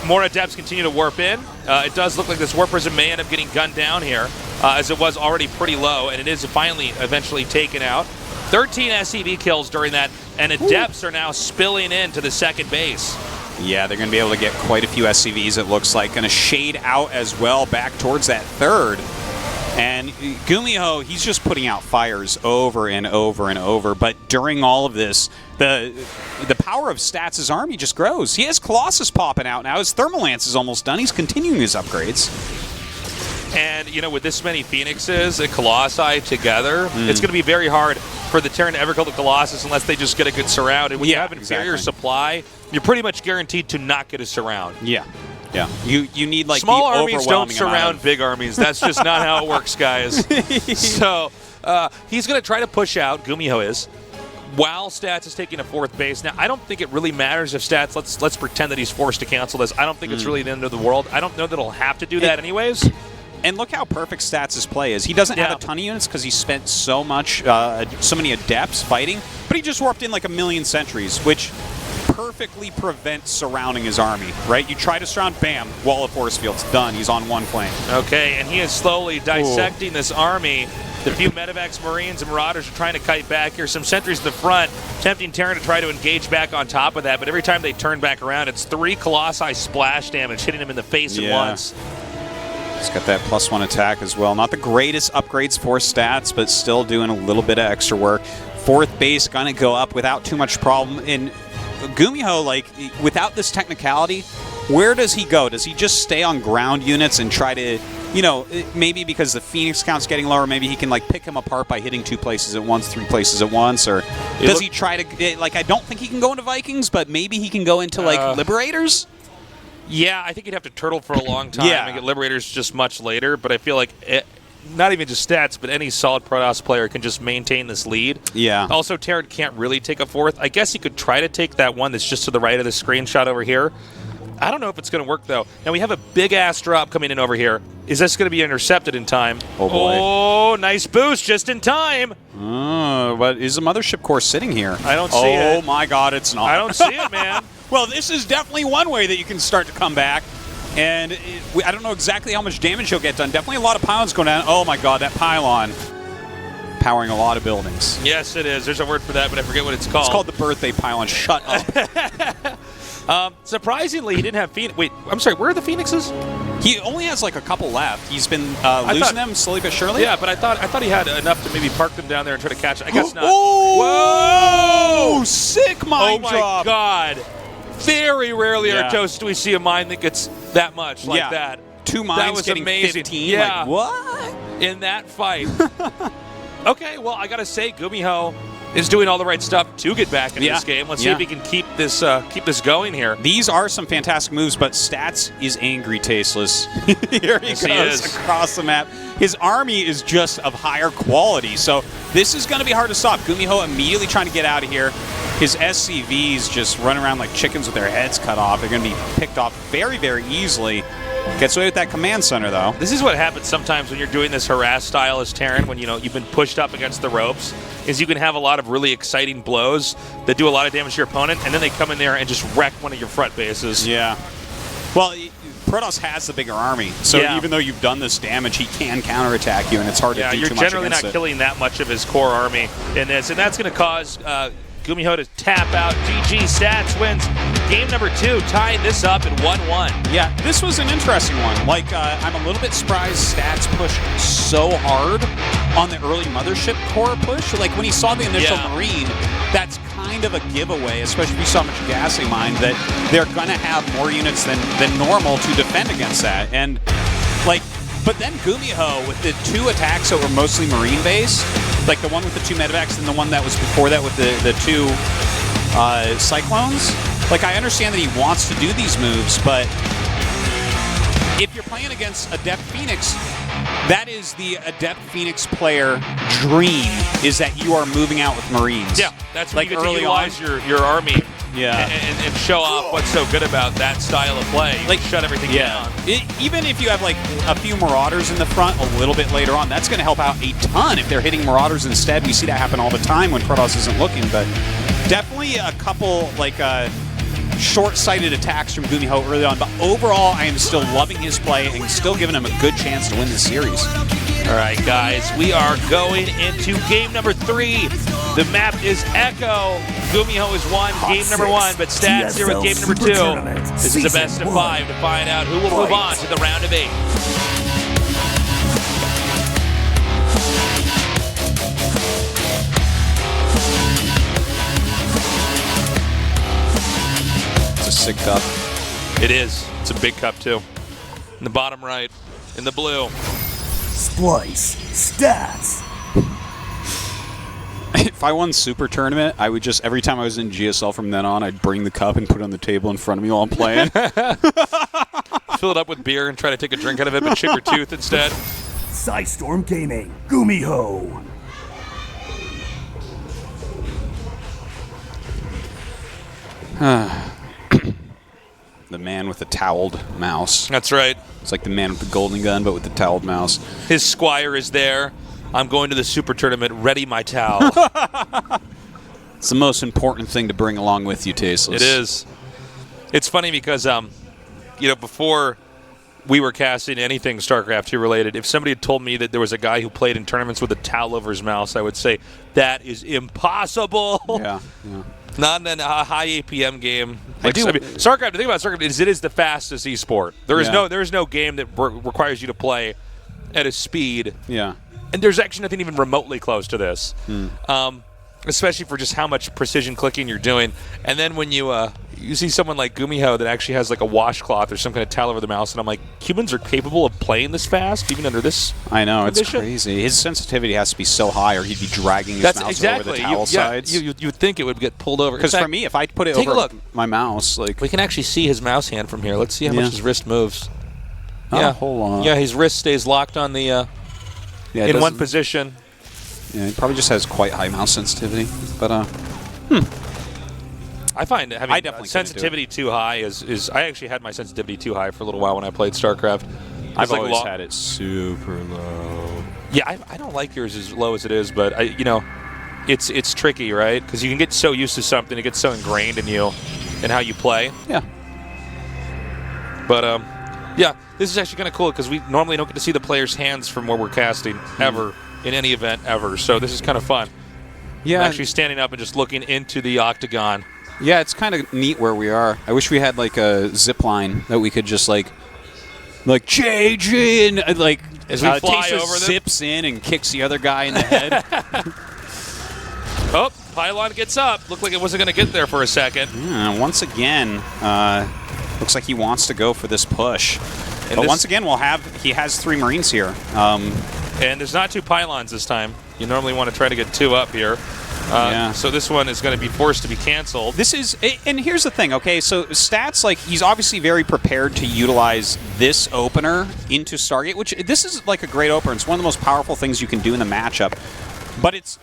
S1: More Adepts continue to warp in. It does look like this Warp Prism may end up getting gunned down here, as it was already pretty low, and it is finally eventually taken out. 13 SCV kills during that, and Adepts are now spilling into the second base.
S2: Yeah, they're going to be able to get quite a few SCVs, it looks like. Going to shade out as well back towards that third. And GuMiho, he's just putting out fires over and over and over. But during all of this, the power of Stats' army just grows. He has Colossus popping out now. His Thermalance is almost done. He's continuing his upgrades.
S1: And, you know, with this many Phoenixes and Colossi together, it's going to be very hard for the Terran to ever kill the Colossus unless they just get a good surround. And when you have inferior supply, you're pretty much guaranteed to not get a surround.
S2: Yeah. Yeah, you need like
S1: small
S2: the
S1: armies don't surround big armies. That's just not how it works, guys. So He's going to try to push out, GuMiho is, while Stats is taking a 4th base. Now, I don't think it really matters if Stats, let's pretend that he's forced to cancel this. I don't think it's really the end of the world. I don't know that he'll have to do that anyways.
S2: And look how perfect Stats' play is. He doesn't have a ton of units because he spent so many adepts fighting, but he just warped in like 1,000,000 sentries, which perfectly prevents surrounding his army, right? You try to surround, bam, wall of force fields, done. He's on one flank.
S1: Okay, and he is slowly dissecting this army. The few Medivacs, Marines, and Marauders are trying to kite back here. Some sentries in the front, tempting Terran to try to engage back on top of that, but every time they turn back around, it's 3 Colossi splash damage hitting him in the face at once.
S2: He's got that +1 attack as well. Not the greatest upgrades for Stats, but still doing a little bit of extra work. 4th base gonna go up without too much problem. And GuMiho, like, without this technicality, where does he go? Does he just stay on ground units and try to, you know, maybe because the Phoenix count's getting lower, maybe he can, like, pick him apart by hitting 2 places at once, 3 places at once, or does he try to, like, I don't think he can go into Vikings, but maybe he can go into, like, Liberators?
S1: Yeah, I think he'd have to turtle for a long time and get Liberators just much later, but I feel like not even just Stats, but any solid Protoss player can just maintain this lead.
S2: Yeah.
S1: Also, Terran can't really take a 4th. I guess he could try to take that one that's just to the right of the screenshot over here. I don't know if it's going to work, though. Now, we have a big-ass drop coming in over here. Is this going to be intercepted in time?
S2: Oh, boy.
S1: Oh, nice boost just in time.
S2: But is the Mothership Core sitting here?
S1: I don't see it.
S2: Oh, my God, it's not.
S1: I don't see it, man.
S2: Well, this is definitely one way that you can start to come back. And I don't know exactly how much damage he'll get done. Definitely a lot of pylons going down. Oh, my God, that pylon powering a lot of buildings.
S1: Yes, it is. There's a word for that, but I forget what it's called.
S2: It's called the birthday pylon. Shut up.
S1: Surprisingly, he didn't have Phoenix. Wait, I'm sorry, where are the Phoenixes?
S2: He only has like a couple left. He's been losing them slowly but surely.
S1: Yeah, but I thought he had enough to maybe park them down there and try to catch it. I guess not.
S2: Oh! Whoa! Sick mine drop.
S1: Oh, my God. Very rarely do we see a mine that gets that much like that.
S2: 2 mines
S1: that was
S2: getting
S1: amazing.
S2: 15.
S1: Yeah.
S2: Like, what?
S1: In that fight. Okay, well, I got to say, GuMiho is doing all the right stuff to get back into this game. Let's see if he can keep this going here.
S2: These are some fantastic moves, but Stats is angry tasteless. Here he goes across the map. His army is just of higher quality, so this is going to be hard to stop. GuMiho immediately trying to get out of here. His SCVs just run around like chickens with their heads cut off. They're going to be picked off very, very easily. Gets away with that command center, though.
S1: This is what happens sometimes when you're doing this harass style as Terran, when you've been pushed up against the ropes, is you can have a lot of really exciting blows that do a lot of damage to your opponent, and then they come in there and just wreck one of your front bases.
S2: Yeah. Well, Protoss has the bigger army, so even though you've done this damage, he can counterattack you, and it's hard to do too much against it.
S1: Yeah, you're generally not killing that much of his core army in this, and that's going to cause GuMiho to tap out. GG Stats wins game number 2, tying this up at 1-1.
S2: Yeah, this was an interesting one. Like, I'm a little bit surprised Stats pushed so hard on the early Mothership Core push. Like, when he saw the initial Marine, that's kind of a giveaway, especially if you saw how much gas they mine, that they're going to have more units than normal to defend against that. And, like, but then GuMiho, with the 2 attacks that were mostly Marine-based, like the one with the 2 Medivacs and the one that was before that with the 2 Cyclones, like, I understand that he wants to do these moves, but if you're playing against Adept Phoenix, that is the Adept Phoenix player dream, is that you are moving out with Marines.
S1: Yeah, that's when
S2: like
S1: you get to utilize your army
S2: Yeah.
S1: And show off what's so good about that style of play. Like, shut everything down.
S2: Even if you have like a few Marauders in the front a little bit later on, that's going to help out a ton if they're hitting Marauders instead. We see that happen all the time when Protoss isn't looking, but definitely a couple like short-sighted attacks from GuMiho early on. But overall, I am still loving his play and still giving him a good chance to win this series.
S1: All right, guys, we are going into game number 3. The map is Echo. GuMiho has won game number 1, but Stats here with game number 2. This is a best of 5 to find out who will move on to the round of 8.
S2: It's a sick cup.
S1: It is. It's a big cup, too. In the bottom right, in the blue.
S3: Splice Stats.
S2: If I won Super Tournament, I would just, every time I was in GSL from then on, I'd bring the cup and put it on the table in front of me while I'm playing.
S1: Fill it up with beer and try to take a drink out of it, but chip your tooth instead.
S3: Storm Gaming, GuMiho.
S2: The man with the toweled mouse.
S1: That's right.
S2: It's like the man with the golden gun, but with the toweled mouse.
S1: His squire is there. I'm going to the Super Tournament. Ready my towel.
S2: It's the most important thing to bring along with you, Tasteless.
S1: It is. It's funny because, before we were casting anything StarCraft 2 related, if somebody had told me that there was a guy who played in tournaments with a towel over his mouse, I would say, that is impossible.
S2: Yeah.
S1: Not in a high APM game. StarCraft, the thing about StarCraft is it is the fastest esport. There is no game that requires you to play at a speed.
S2: Yeah.
S1: And there's actually nothing even remotely close to this. Especially for just how much precision clicking you're doing. And then when you see someone like GuMiho that actually has like a washcloth or some kind of towel over the mouse, and I'm like, humans are capable of playing this fast, even under this
S2: I know,
S1: condition?
S2: It's crazy. His sensitivity has to be so high or he'd be dragging his mouse over the towel sides.
S1: You would think it would get pulled over.
S2: Because for me, if I put it over my mouse, like...
S1: We can actually see his mouse hand from here. Let's see how much his wrist moves.
S2: Oh, hold on.
S1: Yeah, his wrist stays locked on the in one position.
S2: Yeah, he probably just has quite high mouse sensitivity. But,
S1: I find having sensitivity too high is... I actually had my sensitivity too high for a little while when I played StarCraft.
S2: I've always had it super low.
S1: Yeah, I don't like yours as low as it is, but, it's tricky, right? Because you can get so used to something, it gets so ingrained in you and how you play.
S2: Yeah.
S1: But, yeah, this is actually kind of cool because we normally don't get to see the players' hands from where we're casting ever. In any event ever, so this is kind of fun.
S2: Yeah,
S1: I'm actually standing up and just looking into the octagon.
S2: Yeah, it's kind of neat where we are. I wish we had like a zip line that we could just like JJ and like
S1: as we fly
S2: Tasha
S1: over them.
S2: Zips in and kicks the other guy in the head.
S1: Oh, pylon gets up. Looked like it wasn't going to get there for a second.
S2: Once again, looks like he wants to go for this push. But once again, he has 3 Marines here.
S1: And there's not 2 pylons this time. You normally want to try to get 2 up here. So this one is going to be forced to be canceled.
S2: And here's the thing, okay? So Stats, like, he's obviously very prepared to utilize this opener into Stargate, which this is like a great opener. It's one of the most powerful things you can do in the matchup. But it's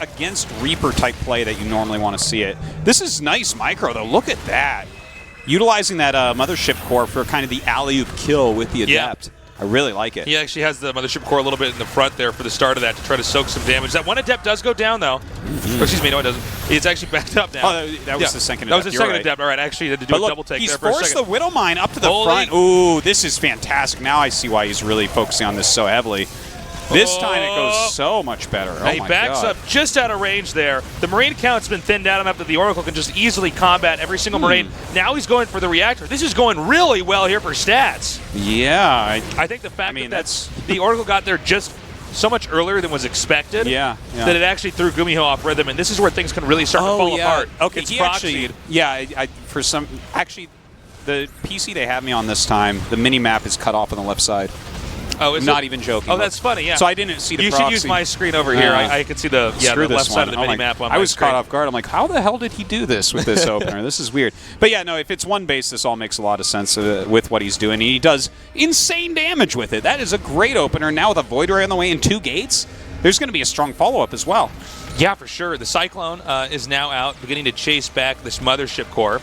S2: against Reaper-type play that you normally want to see it. This is nice micro, though. Look at that. Utilizing that Mothership Core for kind of the alley-oop kill with the Adept. Yeah. I really like it.
S1: He actually has the Mothership Core a little bit in the front there for the start of that to try to soak some damage. That one Adept does go down, though. Or, excuse me, no, it doesn't. It's actually backed up now.
S2: Oh, that was the second Adept.
S1: That was the second Adept. All right, actually, he had to do a double take there for a second.
S2: He's forced the Widow Mine up to the front. Ooh, this is fantastic. Now I see why he's really focusing on this so heavily. This time it goes so much better. Oh,
S1: he backs up just out of range there. The Marine count's been thinned down enough that the Oracle can just easily combat every single Marine. Now he's going for the reactor. This is going really well here for Stats.
S2: Yeah.
S1: I think the fact that the Oracle got there just so much earlier than was expected that it actually threw GuMiho off rhythm, and this is where things can really start to fall apart.
S2: Okay, he actually, the PC they have me on this time, the mini-map is cut off on the left side.
S1: Oh, is
S2: not
S1: it?
S2: even joking.
S1: Oh, that's funny, yeah.
S2: So I didn't see the proxy.
S1: You should use my screen over here. I could see the left side of the mini-map on my screen.
S2: I was caught off guard. I'm like, how the hell did he do this with this opener? This is weird. But yeah, no, if it's one base, this all makes a lot of sense with what he's doing. He does insane damage with it. That is a great opener. Now with a Void Ray on the way and 2 gates, there's going to be a strong follow-up as well.
S1: Yeah, for sure. The Cyclone is now out, beginning to chase back this Mothership Core.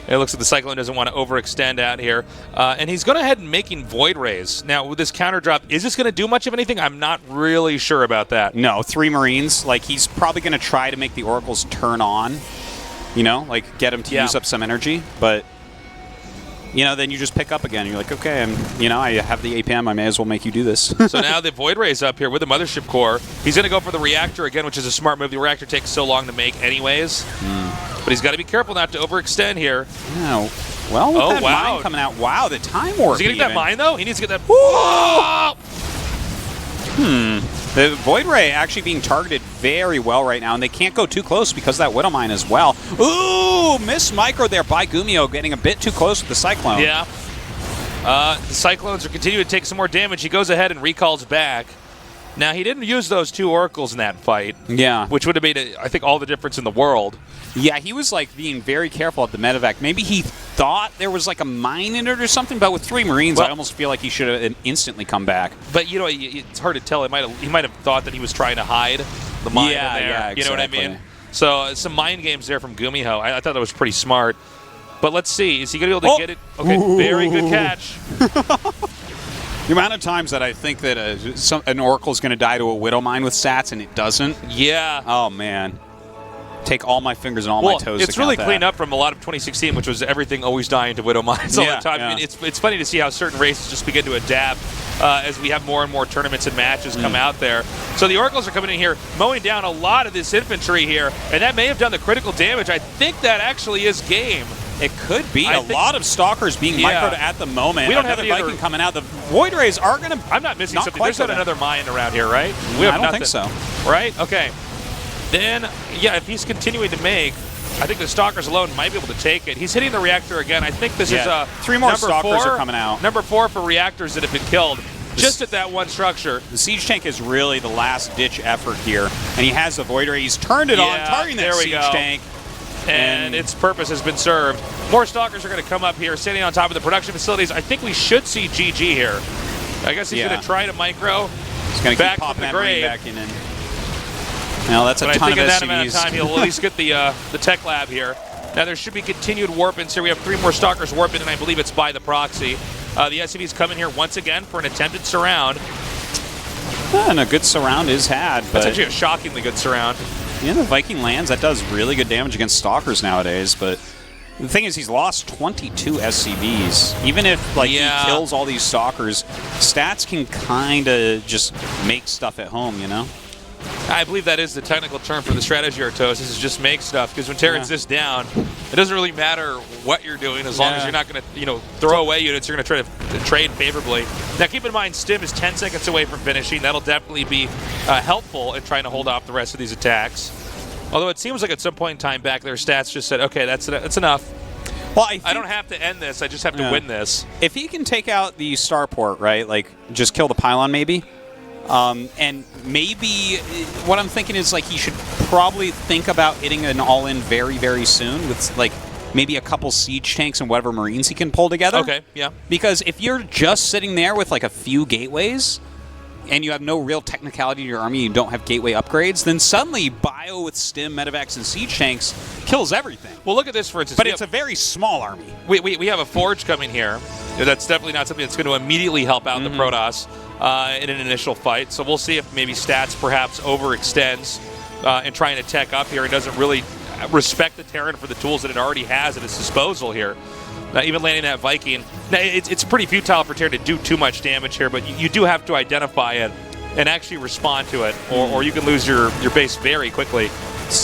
S1: It looks like the Cyclone doesn't want to overextend out here. And he's going ahead and making Void Rays. Now, with this counter drop, is this going to do much of anything? I'm not really sure about that.
S2: No, 3 Marines. Like, he's probably going to try to make the Oracles turn on. You know, like, get him to use up some energy. But, you know, then you just pick up again. You're like, okay, I have the APM. I may as well make you do this.
S1: So now the Void Ray's up here with the Mothership Core. He's going to go for the Reactor again, which is a smart move. The Reactor takes so long to make anyways. But he's got to be careful not to overextend here.
S2: No. Well, with that mine coming out, wow, the time warp.
S1: Is he going to get that mine, though? He needs to get that. Whoa!
S2: The Void Ray actually being targeted very well right now, and they can't go too close because of that Widow Mine as well. Ooh, missed micro there by GuMiho, getting a bit too close with the Cyclone.
S1: Yeah. The Cyclones are continuing to take some more damage. He goes ahead and recalls back. Now, he didn't use those 2 Oracles in that fight.
S2: Yeah.
S1: Which would have made, I think, all the difference in the world.
S2: Yeah, he was, like, being very careful at the medevac. Maybe he thought there was, like, a mine in it or something, but with 3 Marines, I almost feel like he should have instantly come back.
S1: But, it's hard to tell. He might have thought that he was trying to hide the mine in there.
S2: Yeah, exactly.
S1: You know what I mean? So some mind games there from GuMiho. I thought that was pretty smart. But let's see. Is he going to be able to get it? Okay, very good catch.
S2: The amount of times that I think that an Oracle is going to die to a Widow Mine with stats and it doesn't.
S1: Yeah.
S2: Oh, man. Take all my fingers and all my toes.
S1: It's really cleaned up from a lot of 2016, which was everything always dying to Widow Mines all the time.
S2: Yeah.
S1: I mean, it's funny to see how certain races just begin to adapt as we have more and more tournaments and matches come out there. So the Oracles are coming in here, mowing down a lot of this infantry here, and that may have done the critical damage. I think that actually is game.
S2: It could be. A lot of Stalkers being microed at the moment.
S1: We don't have
S2: another Viking coming out. The Void Rays are going to.
S1: I'm not missing something. There's not another mine around here, right?
S2: I don't think so.
S1: Right? Okay. Then, yeah, if he's continuing to make, I think the Stalkers alone might be able to take it. He's hitting the reactor again. I think this is
S2: 3 more Stalkers are coming out.
S1: Number 4 for reactors that have been killed just at that one structure.
S2: The Siege Tank is really the last-ditch effort here, and he has the Void Ray. He's turned it on, targeting that Siege Tank.
S1: And its purpose has been served. More Stalkers are going to come up here, standing on top of the production facilities. I think we should see GG here. I guess he's going to try to micro.
S2: He's going to keep popping that Marine back in. Now that's a ton of SCVs.
S1: I think in that amount of time he'll at least get the tech lab here. Now there should be continued warp-ins here. We have 3 more Stalkers warp-in, and I believe it's by the proxy. The SCVs come in here once again for an attempted surround.
S2: And a good surround is had. But
S1: that's actually a shockingly good surround.
S2: Yeah, the Viking lands. That does really good damage against Stalkers nowadays, but the thing is he's lost 22 SCVs. Even if he kills all these Stalkers, stats can kind of just make stuff at home, you know?
S1: I believe that is the technical term for the strategy, Artos, is just make stuff, because when Terran's this down, it doesn't really matter what you're doing as long as you're not going to, throw away units. You're going to try to trade favorably. Now, keep in mind, Stim is 10 seconds away from finishing. That'll definitely be helpful in trying to hold off the rest of these attacks. Although it seems like at some point in time back, their stats just said, okay, that's enough.
S2: Well,
S1: I don't have to end this. I just have to win this.
S2: If he can take out the starport, right, like just kill the pylon maybe, and maybe what I'm thinking is he should probably think about hitting an all-in very, very soon with maybe a couple siege tanks and whatever Marines he can pull together.
S1: Okay, yeah.
S2: Because if you're just sitting there with a few gateways and you have no real technicality to your army, you don't have gateway upgrades, then suddenly Bio with Stim, Medivacs, and siege tanks kills everything.
S1: Well, look at this, for instance.
S2: But it's a very small army.
S1: We have a Forge coming here. That's definitely not something that's going to immediately help out the Protoss in an initial fight. So we'll see if maybe stats perhaps overextends in trying to tech up here and doesn't really respect the Terran for the tools that it already has at its disposal here. Even landing that Viking. Now, it's pretty futile for Terran to do too much damage here, but you do have to identify it and actually respond to it, or you can lose your base very quickly.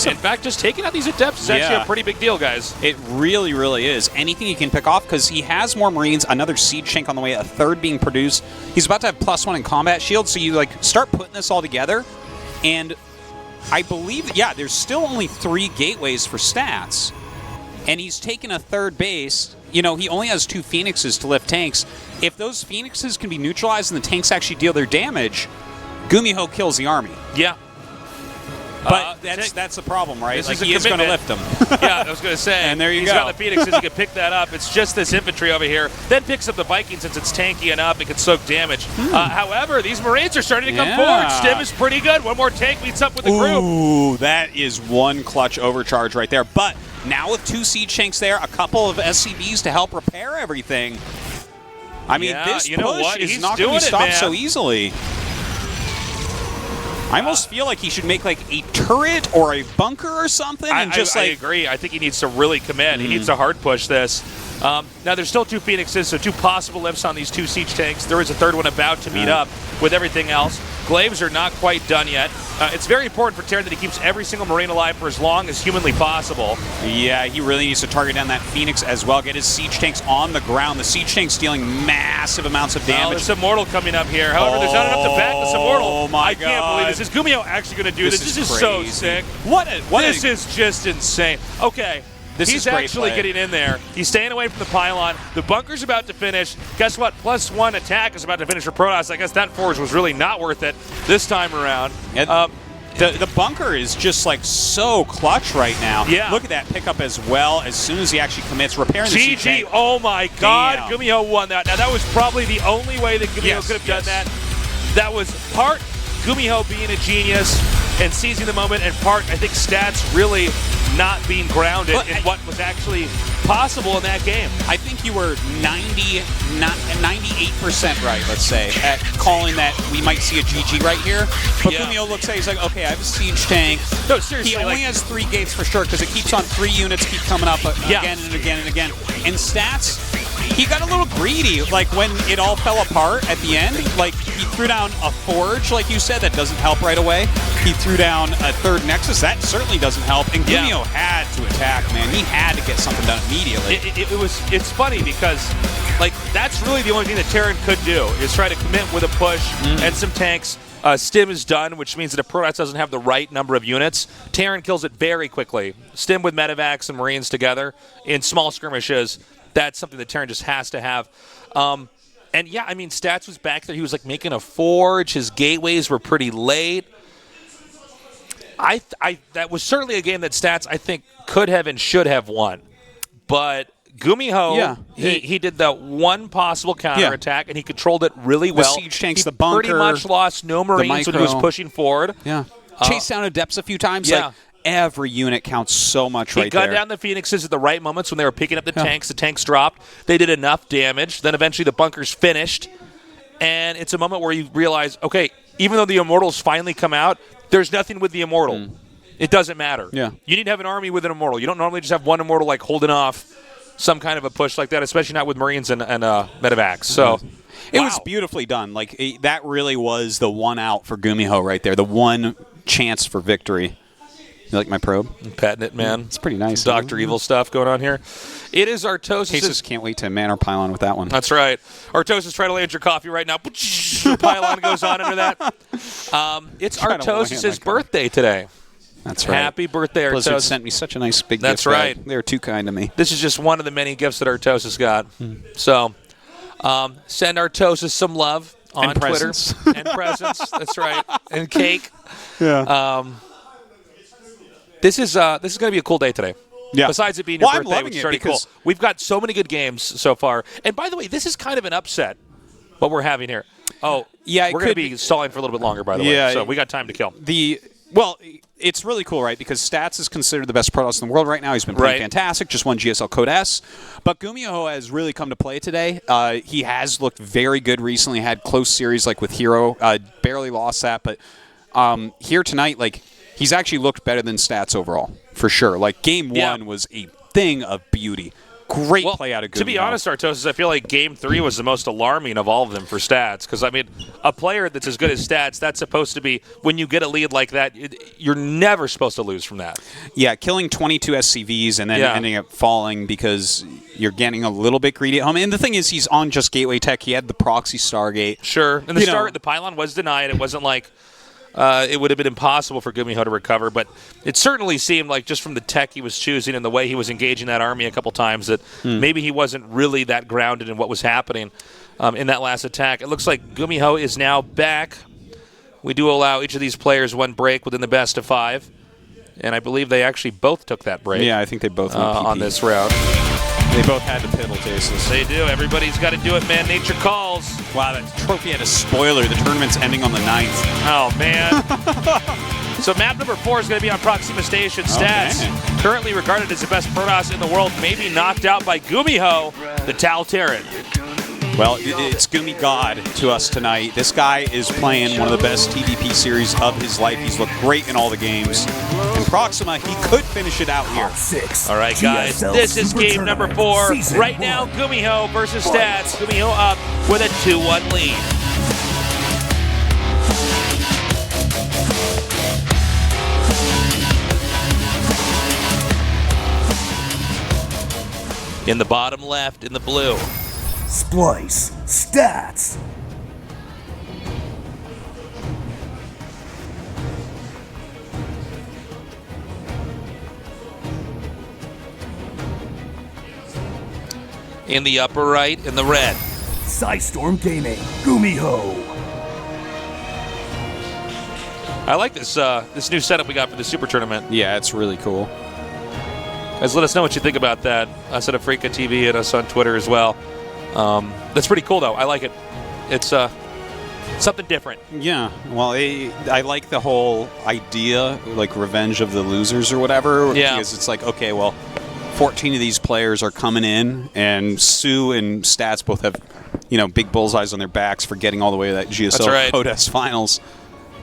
S1: In fact, just taking out these Adepts is actually a pretty big deal, guys.
S2: It really, really is. Anything he can pick off, because he has more Marines, another Siege Tank on the way, a third being produced. He's about to have +1 in combat shield, so you start putting this all together, and I believe, there's still only 3 gateways for stats, and he's taken a third base. He only has 2 Phoenixes to lift tanks. If those Phoenixes can be neutralized and the tanks actually deal their damage, GuMiho kills the army.
S1: Yeah.
S2: But that's the problem, right? He is going to lift them.
S1: Yeah, I was going to say.
S2: And there you go.
S1: He's got the Phoenixes. He can pick that up. It's just this infantry over here. Then picks up the Viking since it's tanky enough. It can soak damage. However, these Marines are starting to come forward. Stim is pretty good. One more tank meets up with the group.
S2: Ooh, that is one clutch overcharge right there. But now with 2 siege tanks there, a couple of SCVs to help repair everything. I mean, this push is not going to be stopped so easily. I almost feel like he should make a turret or a bunker or something. And I
S1: agree. I think he needs to really commit. He needs to hard push this. Now, there's still 2 Phoenixes, so 2 possible lifts on these 2 siege tanks. There is a third one about to meet up with everything else. Glaives are not quite done yet. It's very important for Terran that he keeps every single Marine alive for as long as humanly possible. Yeah, he really needs to target down that Phoenix as well. Get his siege tanks on the ground. The siege tank's dealing massive amounts of damage. There's Immortal coming up here. However, there's not enough to back this Immortal. Oh my God. I can't believe this. Is GuMiho actually going to do this? This is so sick. This is just insane. Okay. He's actually getting in there. He's staying away from the pylon. The bunker's about to finish. Guess what? +1 attack is about to finish for Protoss. I guess that Forge was really not worth it this time around. The bunker is just so clutch right now. Yeah. Look at that pickup as well. As soon as he actually commits, repairing the siege tank. Oh my God. GuMiho won that. Now that was probably the only way that GuMiho could have done that. That was part GuMiho being a genius, and seizing the moment, and part, I think, Stats really not being grounded in what was actually possible in that game.
S2: I think you were 98% right, let's say, at calling that we might see a GG right here. But GuMiho looks at it, he's like, okay, I have a siege tank.
S1: No, seriously.
S2: He only has 3 gates for sure because it keeps on 3 units, keep coming up again and again and again. And Stats, he got a little greedy, like when it all fell apart at the end. Like, he threw down a Forge, like you said, that doesn't help right away. He threw down a 3rd Nexus, that certainly doesn't help. And GuMiho had to attack, man. He had to get something done immediately.
S1: It's funny because, like, that's really the only thing that Terran could do, is try to commit with a push and some tanks. Stim is done, which means that if Protoss doesn't have the right number of units, Terran kills it very quickly. Stim with Medivacs and Marines together in small skirmishes, that's something that Terran just has to have. And yeah, I mean, Stats was back there. He was like making a Forge. His gateways were pretty late. That was certainly a game that Stats, I think, could have and should have won. But GuMiho, he did the one possible counterattack, and he controlled it really well.
S2: The siege tanks,
S1: he
S2: the bunker.
S1: Pretty much lost no Marines when he was pushing forward.
S2: Yeah. Chased down Adepts a few times. Yeah. Like, every unit counts so much right there.
S1: He gunned down the Phoenixes at the right moments when they were picking up the tanks. The tanks dropped. They did enough damage. Then eventually the bunkers finished. And it's a moment where you realize, okay, even though the Immortals finally come out, there's nothing with the Immortal. It doesn't matter.
S2: Yeah.
S1: You need to have an army with an Immortal. You don't normally just have one Immortal like holding off some kind of a push like that, especially not with Marines and Medivacs. So
S2: it was beautifully done. Like, that really was the one out for GuMiho right there, the one chance for victory. You like my probe?
S1: I'm patting it, man.
S2: It's pretty nice.
S1: Dr. Evil stuff going on here. It is Artosis.
S2: Jesus can't wait to man our pylon with that one.
S1: That's right. Artosis, try to land your coffee right now. Pylon goes on under that. It's Artosis' birthday today.
S2: That's right.
S1: Happy birthday, Artosis.
S2: Blizzard sent me such a nice big gift.
S1: That's right.
S2: They were too kind to me.
S1: This is just one of the many gifts that Artosis got. So send Artosis some love on Twitter. And presents. That's right. And cake.
S2: Yeah.
S1: This is going to be a cool day today.
S2: Yeah.
S1: Besides it being your birthday,
S2: I'm
S1: which
S2: loving
S1: is already cool. We've got so many good games so far. And by the way, this is kind of an upset, what we're having here. Oh, yeah, we're going to be stalling for a little bit longer, by the way. So we got time to kill.
S2: Well, it's really cool, right? Because Stats is considered the best Protoss in the world right now. He's been playing fantastic. Just won GSL Code S. But GuMiho has really come to play today. He has looked very good recently. Had close series like with Hero. Barely lost that. But here tonight, like, he's actually looked better than Stats overall, for sure. Like, game 1 was a thing of beauty. Great play out of GuMiho.
S1: To be honest, Artosis, I feel like Game 3 was the most alarming of all of them for Stats. Because, I mean, a player that's as good as Stats, that's supposed to be, when you get a lead like that, you're never supposed to lose from that.
S2: Yeah, killing 22 SCVs and then ending up falling because you're getting a little bit greedy at home. And the thing is, he's on just Gateway Tech. He had the proxy Stargate.
S1: Sure. And the pylon was denied. It wasn't like it would have been impossible for GuMiho to recover, but it certainly seemed like just from the tech he was choosing and the way he was engaging that army a couple times that maybe he wasn't really that grounded in what was happening in that last attack. It looks like GuMiho is now back. We do allow each of these players one break within the best of 5, and I believe they actually both took that break.
S2: Yeah, I think they both went PP
S1: on this round.
S2: They both had to piddle, Tasteless.
S1: They do. Everybody's got to do it, man. Nature calls.
S2: Wow, that trophy had a spoiler. The tournament's ending on the 9th.
S1: Oh, man. So map number 4 is going to be on Proxima Station. Stats, currently regarded as the best Protoss in the world, maybe knocked out by GuMiho, the Tal Terran.
S2: Well, it's Gumi God to us tonight. This guy is playing one of the best TVP series of his life. He's looked great in all the games. And Proxima, he could finish it out here.
S1: All right, guys, this is game number 4. Right now, GuMiho versus Stats. GuMiho up with a 2-1 lead. In the bottom left, in the blue.
S3: Splice Stats.
S1: In the upper right, in the red.
S3: Psystorm Gaming, GuMiho.
S1: I like this this new setup we got for the Super Tournament.
S2: Yeah, it's really cool.
S1: Guys, let us know what you think about that. Us at Afrika TV and us on Twitter as well. That's pretty cool, though. I like it. It's something different.
S2: Yeah, well, I like the whole idea, like revenge of the losers or whatever.
S1: Yeah.
S2: Because it's like, okay, well, 14 of these players are coming in, and Sue and Stats both have, big bullseyes on their backs for getting all the way to that GSL Codes finals.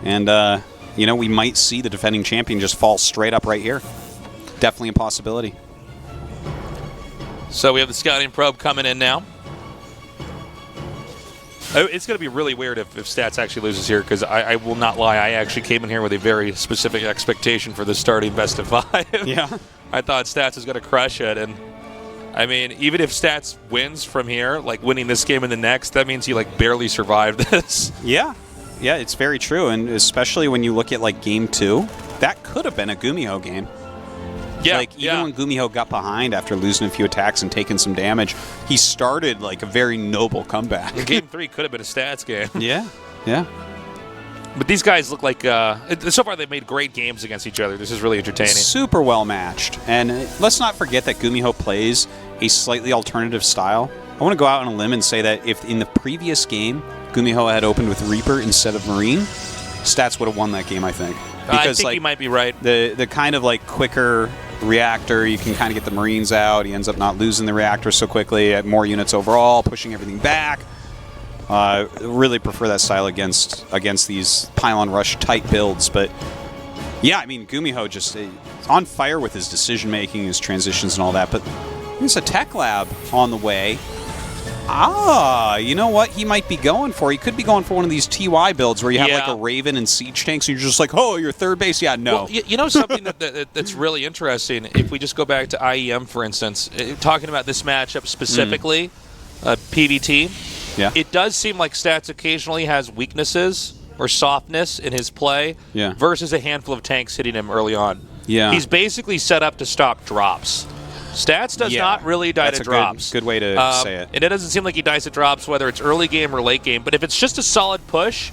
S2: And, we might see the defending champion just fall straight up right here. Definitely a possibility.
S1: So we have the scouting probe coming in now. It's going to be really weird if Stats actually loses here, because I will not lie. I actually came in here with a very specific expectation for the starting best of 5.
S2: Yeah.
S1: I thought Stats was going to crush it. And, I mean, even if Stats wins from here, like winning this game and the next, that means he, like, barely survived this.
S2: Yeah. Yeah, it's very true. And especially when you look at, like, Game 2, that could have been a GuMiho game.
S1: Yeah,
S2: like, even when GuMiho got behind after losing a few attacks and taking some damage, he started, like, a very noble comeback.
S1: Game 3 could have been a Stats game.
S2: Yeah, yeah.
S1: But these guys look like, so far they've made great games against each other. This is really entertaining.
S2: Super well matched. And let's not forget that GuMiho plays a slightly alternative style. I want to go out on a limb and say that if in the previous game GuMiho had opened with Reaper instead of Marine, Stats would have won that game, I think.
S1: Because, I think you might be right.
S2: The kind of like quicker reactor, you can kind of get the Marines out. He ends up not losing the reactor so quickly, at more units overall, pushing everything back. Really prefer that style against these pylon rush type builds. But yeah, I mean, GuMiho just on fire with his decision making, his transitions, and all that. But there's a tech lab on the way. You know what he might be going for? He could be going for one of these TY builds where you have like a Raven and siege tanks, and you're just like, oh, you're third base? Yeah, no.
S1: Well, you know something that's really interesting? If we just go back to IEM, for instance, talking about this matchup specifically, PVT, it does seem like Stats occasionally has weaknesses or softness in his play versus a handful of tanks hitting him early on.
S2: Yeah.
S1: He's basically set up to stop drops. Stats does not really die to drops.
S2: Good way to say it.
S1: And it doesn't seem like he dies to drops, whether it's early game or late game. But if it's just a solid push,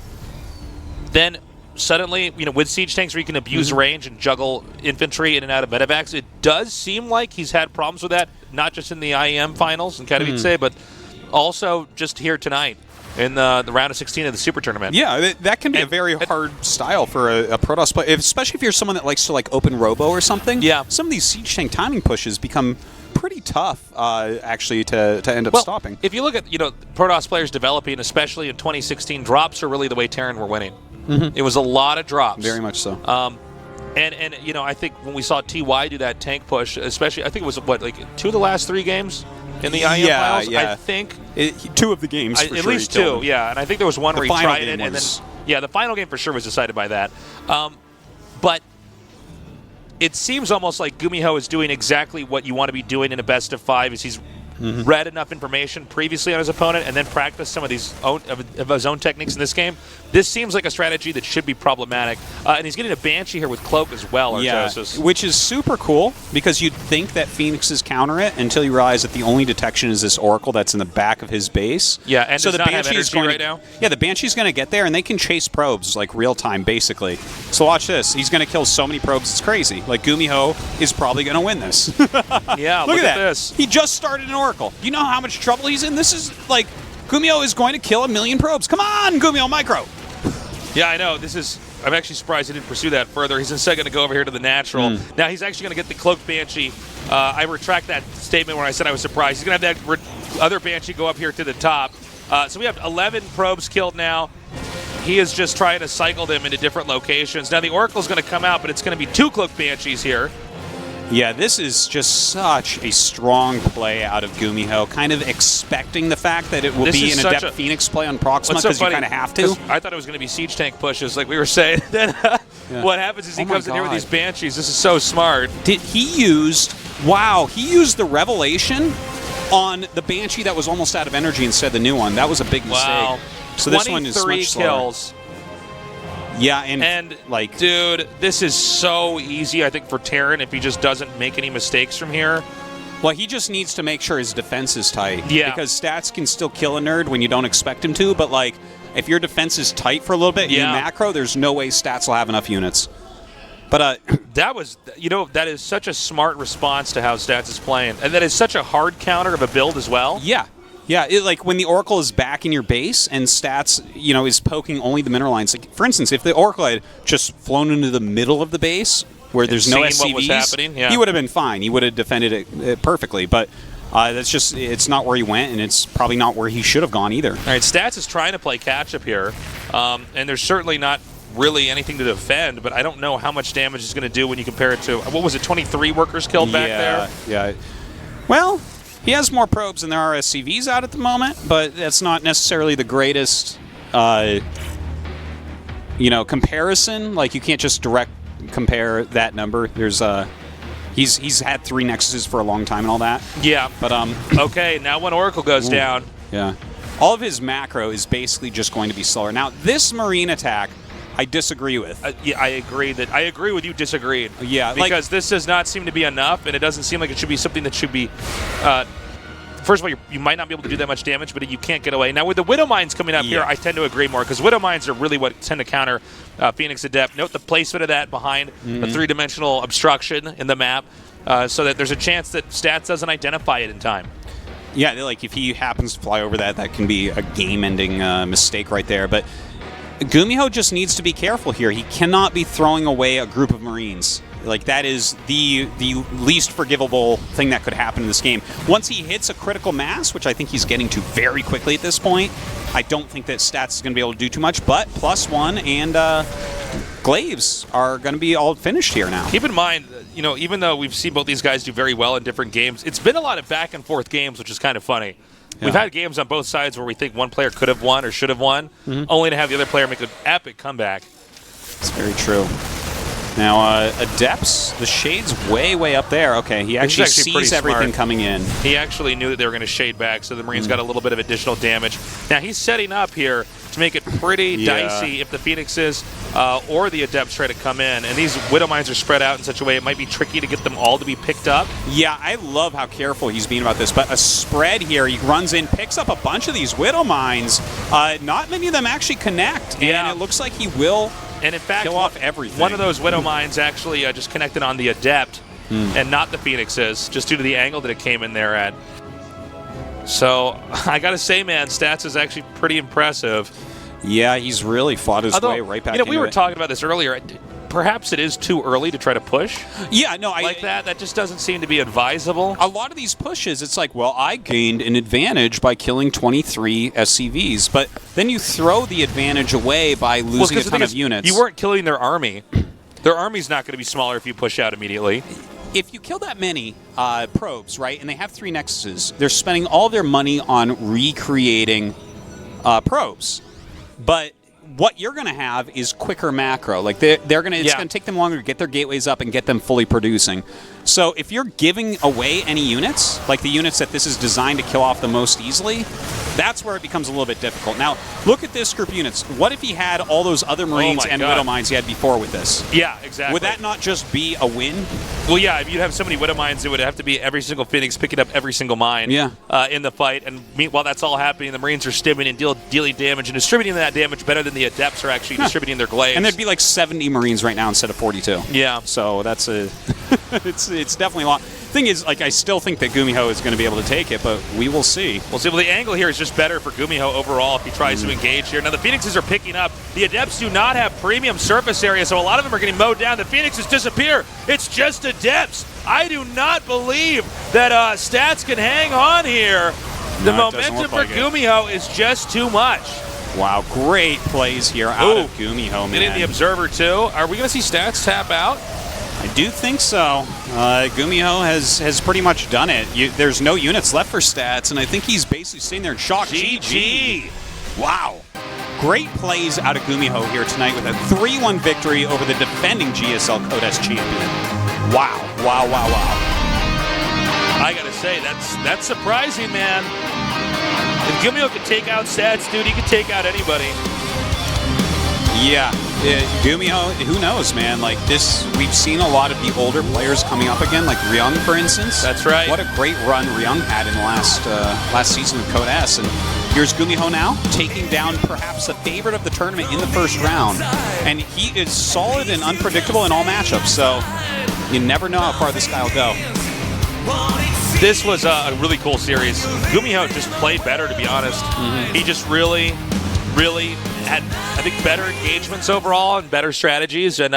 S1: then suddenly, with siege tanks where you can abuse range and juggle infantry in and out of medevacs, it does seem like he's had problems with that, not just in the IEM finals in Katowice, but also just here tonight in the round of 16 of the Super Tournament.
S2: Yeah, that can be a very hard style for a Protoss player, especially if you're someone that likes to like open Robo or something.
S1: Yeah.
S2: Some of these siege tank timing pushes become pretty tough, actually, to end up stopping.
S1: If you look at Protoss players developing, especially in 2016, drops are really the way Terran were winning. It was a lot of drops.
S2: Very much so.
S1: And I think when we saw TY do that tank push, especially, I think it was, like 2 of the last 3 games in the IEM finals?
S2: Yeah.
S1: I think.
S2: 2 of the games, for
S1: at
S2: sure.
S1: least 2, yeah. And I think there was one where he tried it, and
S2: was...
S1: then, the final game for sure was decided by that. But it seems almost like GuMiho is doing exactly what you want to be doing in a best of 5, is he's read enough information previously on his opponent and then practiced some of these of his own techniques in this game. This seems like a strategy that should be problematic. And he's getting a Banshee here with Cloak as well, Artosis.
S2: Which is super cool, because you'd think that Phoenixes counter it until you realize that the only detection is this Oracle that's in the back of his base.
S1: Yeah, and
S2: so
S1: does
S2: the
S1: not have energy
S2: going
S1: right now?
S2: Yeah, the Banshee's going to get there, and they can chase probes, like, real time, basically. So watch this. He's going to kill so many probes, it's crazy. Like, GuMiho is probably going to win this.
S1: Yeah, look at this.
S2: He just started an Oracle. You know how much trouble he's in? This is, like, GuMiho is going to kill 1 million probes. Come on, GuMiho Micro!
S1: Yeah, I know. I'm actually surprised he didn't pursue that further. He's instead going to go over here to the natural. Now he's actually going to get the Cloaked Banshee. I retract that statement when I said I was surprised. He's going to have that other Banshee go up here to the top. So we have 11 probes killed now. He is just trying to cycle them into different locations. Now the Oracle's going to come out, but it's going to be 2 Cloaked Banshees here.
S2: Yeah, this is just such a strong play out of GuMiho, kind of expecting the fact that it will be an Adept Phoenix play on Proxima, because you kind of have to.
S1: I thought it was going to be siege tank pushes, like we were saying. Then what happens is he comes in here with these Banshees. This is so smart.
S2: He used the Revelation on the Banshee that was almost out of energy instead of the new one. That was a big mistake.
S1: Wow.
S2: So this one is much slower.
S1: kills.
S2: Yeah, and like,
S1: dude, this is so easy, I think, for Terran if he just doesn't make any mistakes from here.
S2: Well, he just needs to make sure his defense is tight.
S1: Yeah.
S2: Because Stats can still kill a nerd when you don't expect him to, but like, if your defense is tight for a little bit, you macro, there's no way Stats will have enough units. But that is such a smart response to how Stats is playing, and that is such a hard counter of a build as well. Yeah. Yeah, like when the Oracle is back in your base and Stats, is poking only the mineral lines. Like, for instance, if the Oracle had just flown into the middle of the base where there's no SCVs,
S1: what was happening,
S2: he would have been fine. He would have defended it perfectly. But it's not where he went, and it's probably not where he should have gone either.
S1: All right, Stats is trying to play catch-up here, and there's certainly not really anything to defend, but I don't know how much damage it's going to do when you compare it to, what was it, 23 workers killed back there?
S2: Yeah. Well, he has more probes than there are SCVs out at the moment, but that's not necessarily the greatest, comparison. Like, you can't just direct compare that number. There's he's had 3 Nexuses for a long time and all that.
S1: Yeah.
S2: But
S1: okay, now when Oracle goes down.
S2: Yeah. All of his macro is basically just going to be slower. Now, this Marine attack, I disagree with.
S1: Yeah, I agree with you disagreed.
S2: Yeah,
S1: because this does not seem to be enough, and it doesn't seem like it should be something that should be. First of all, you might not be able to do that much damage, but you can't get away. Now, with the Widow Mines coming up here, I tend to agree more, because Widow Mines are really what tend to counter Phoenix Adept. Note the placement of that behind the 3-dimensional obstruction in the map, so that there's a chance that Stats doesn't identify it in time.
S2: Yeah, like if he happens to fly over that can be a game-ending mistake right there. But GuMiho just needs to be careful here. He cannot be throwing away a group of Marines. Like, that is the least forgivable thing that could happen in this game. Once he hits a critical mass, which I think he's getting to very quickly at this point, I don't think that Stats is going to be able to do too much, but +1 and Glaives are going to be all finished here now.
S1: Keep in mind, even though we've seen both these guys do very well in different games, it's been a lot of back-and-forth games, which is kind of funny. Yeah. We've had games on both sides where we think one player could have won or should have won, only to have the other player make an epic comeback.
S2: It's very true. Now, Adepts, the shade's way up there. Okay, he actually sees everything coming in.
S1: He actually knew that they were going to shade back, so the Marines got a little bit of additional damage. Now, he's setting up here to make it pretty dicey if the Phoenixes or the Adepts try to come in. And these Widow Mines are spread out in such a way it might be tricky to get them all to be picked up.
S2: Yeah, I love how careful he's being about this. But a spread here, he runs in, picks up a bunch of these Widow Mines. Not many of them actually connect. And it looks like he will...
S1: And in fact,
S2: kill off everything.
S1: One of those Widow Mines actually just connected on the Adept and not the Phoenixes, just due to the angle that it came in there at. So, I got to say, man, Stats is actually pretty impressive.
S2: Yeah, he's really fought his way right back into it.
S1: We were talking about this earlier. Perhaps it is too early to try to push.
S2: Yeah, no,
S1: that just doesn't seem to be advisable.
S2: A lot of these pushes, it's like, well, I gained an advantage by killing 23 SCVs, but then you throw the advantage away by losing a ton of units.
S1: You weren't killing their army. Their army's not going to be smaller if you push out immediately.
S2: If you kill that many probes, right, and they have 3 Nexuses, they're spending all their money on recreating probes. But what you're going to have is quicker macro. Like they're going to, it's going to take them longer to get their gateways up and get them fully producing. So if you're giving away any units, like the units that this is designed to kill off the most easily, that's where it becomes a little bit difficult. Now, look at this group of units. What if he had all those other Marines and Widow Mines he had before with this? Yeah, exactly. Would that not just be a win?
S1: Well, yeah, if you have so many Widow Mines, it would have to be every single Phoenix picking up every single mine in the fight. And meanwhile, that's all happening. The Marines are stimming and dealing damage and distributing that damage better than the Adepts are actually distributing their glaives.
S2: And there'd be like 70 Marines right now instead of 42.
S1: Yeah.
S2: So that's a... it's definitely a lot. Thing is, like, I still think that GuMiho is going to be able to take it, but we will see.
S1: We'll see. Well, the angle here is just better for GuMiho overall if he tries to engage here. Now, the Phoenixes are picking up. The Adepts do not have premium surface area, so a lot of them are getting mowed down. The Phoenixes disappear. It's just Adepts. I do not believe that Stats can hang on here. The momentum for GuMiho is just too much.
S2: Wow, great plays here out of GuMiho, man.
S1: Getting the Observer, too. Are we going to see Stats tap out?
S2: I do think so. GuMiho has pretty much done it. There's no units left for Stats, and I think he's basically sitting there in shock. GG. Wow. Great plays out of GuMiho here tonight with a 3-1 victory over the defending GSL Codes champion. Wow. Wow, wow, wow.
S1: I got to say, that's surprising, man. If GuMiho could take out Stats, dude, he could take out anybody.
S2: Yeah. GuMiho, who knows, man? Like this, we've seen a lot of the older players coming up again, like Ryung, for instance.
S1: That's right.
S2: What a great run Ryung had in the last season of Code S. And here's GuMiho now, taking down perhaps the favorite of the tournament in the first round. And he is solid and unpredictable in all matchups, so you never know how far this guy will go.
S1: This was a really cool series. GuMiho just played better, to be honest. He just really had, I think, better engagements overall and better strategies. And,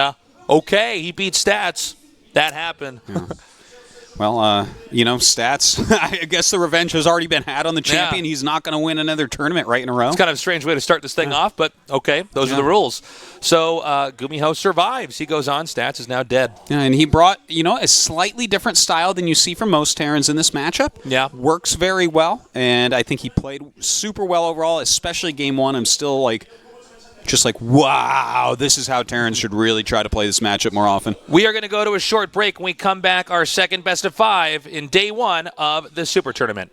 S1: okay, he beat Stats. That happened.
S2: Yeah. Well, Stats, I guess the revenge has already been had on the champion. He's not going to win another tournament right in a row.
S1: It's kind of a strange way to start this thing off, but okay, those are the rules. So GuMiho survives. He goes on. Stats is now dead.
S2: Yeah, and he brought, a slightly different style than you see from most Terrans in this matchup.
S1: Yeah.
S2: Works very well, and I think he played super well overall, especially game one. I'm still just like, wow, this is how Terrans should really try to play this matchup more often.
S1: We are going to go to a short break. When we come back, our second best of 5 in day 1 of the Super Tournament.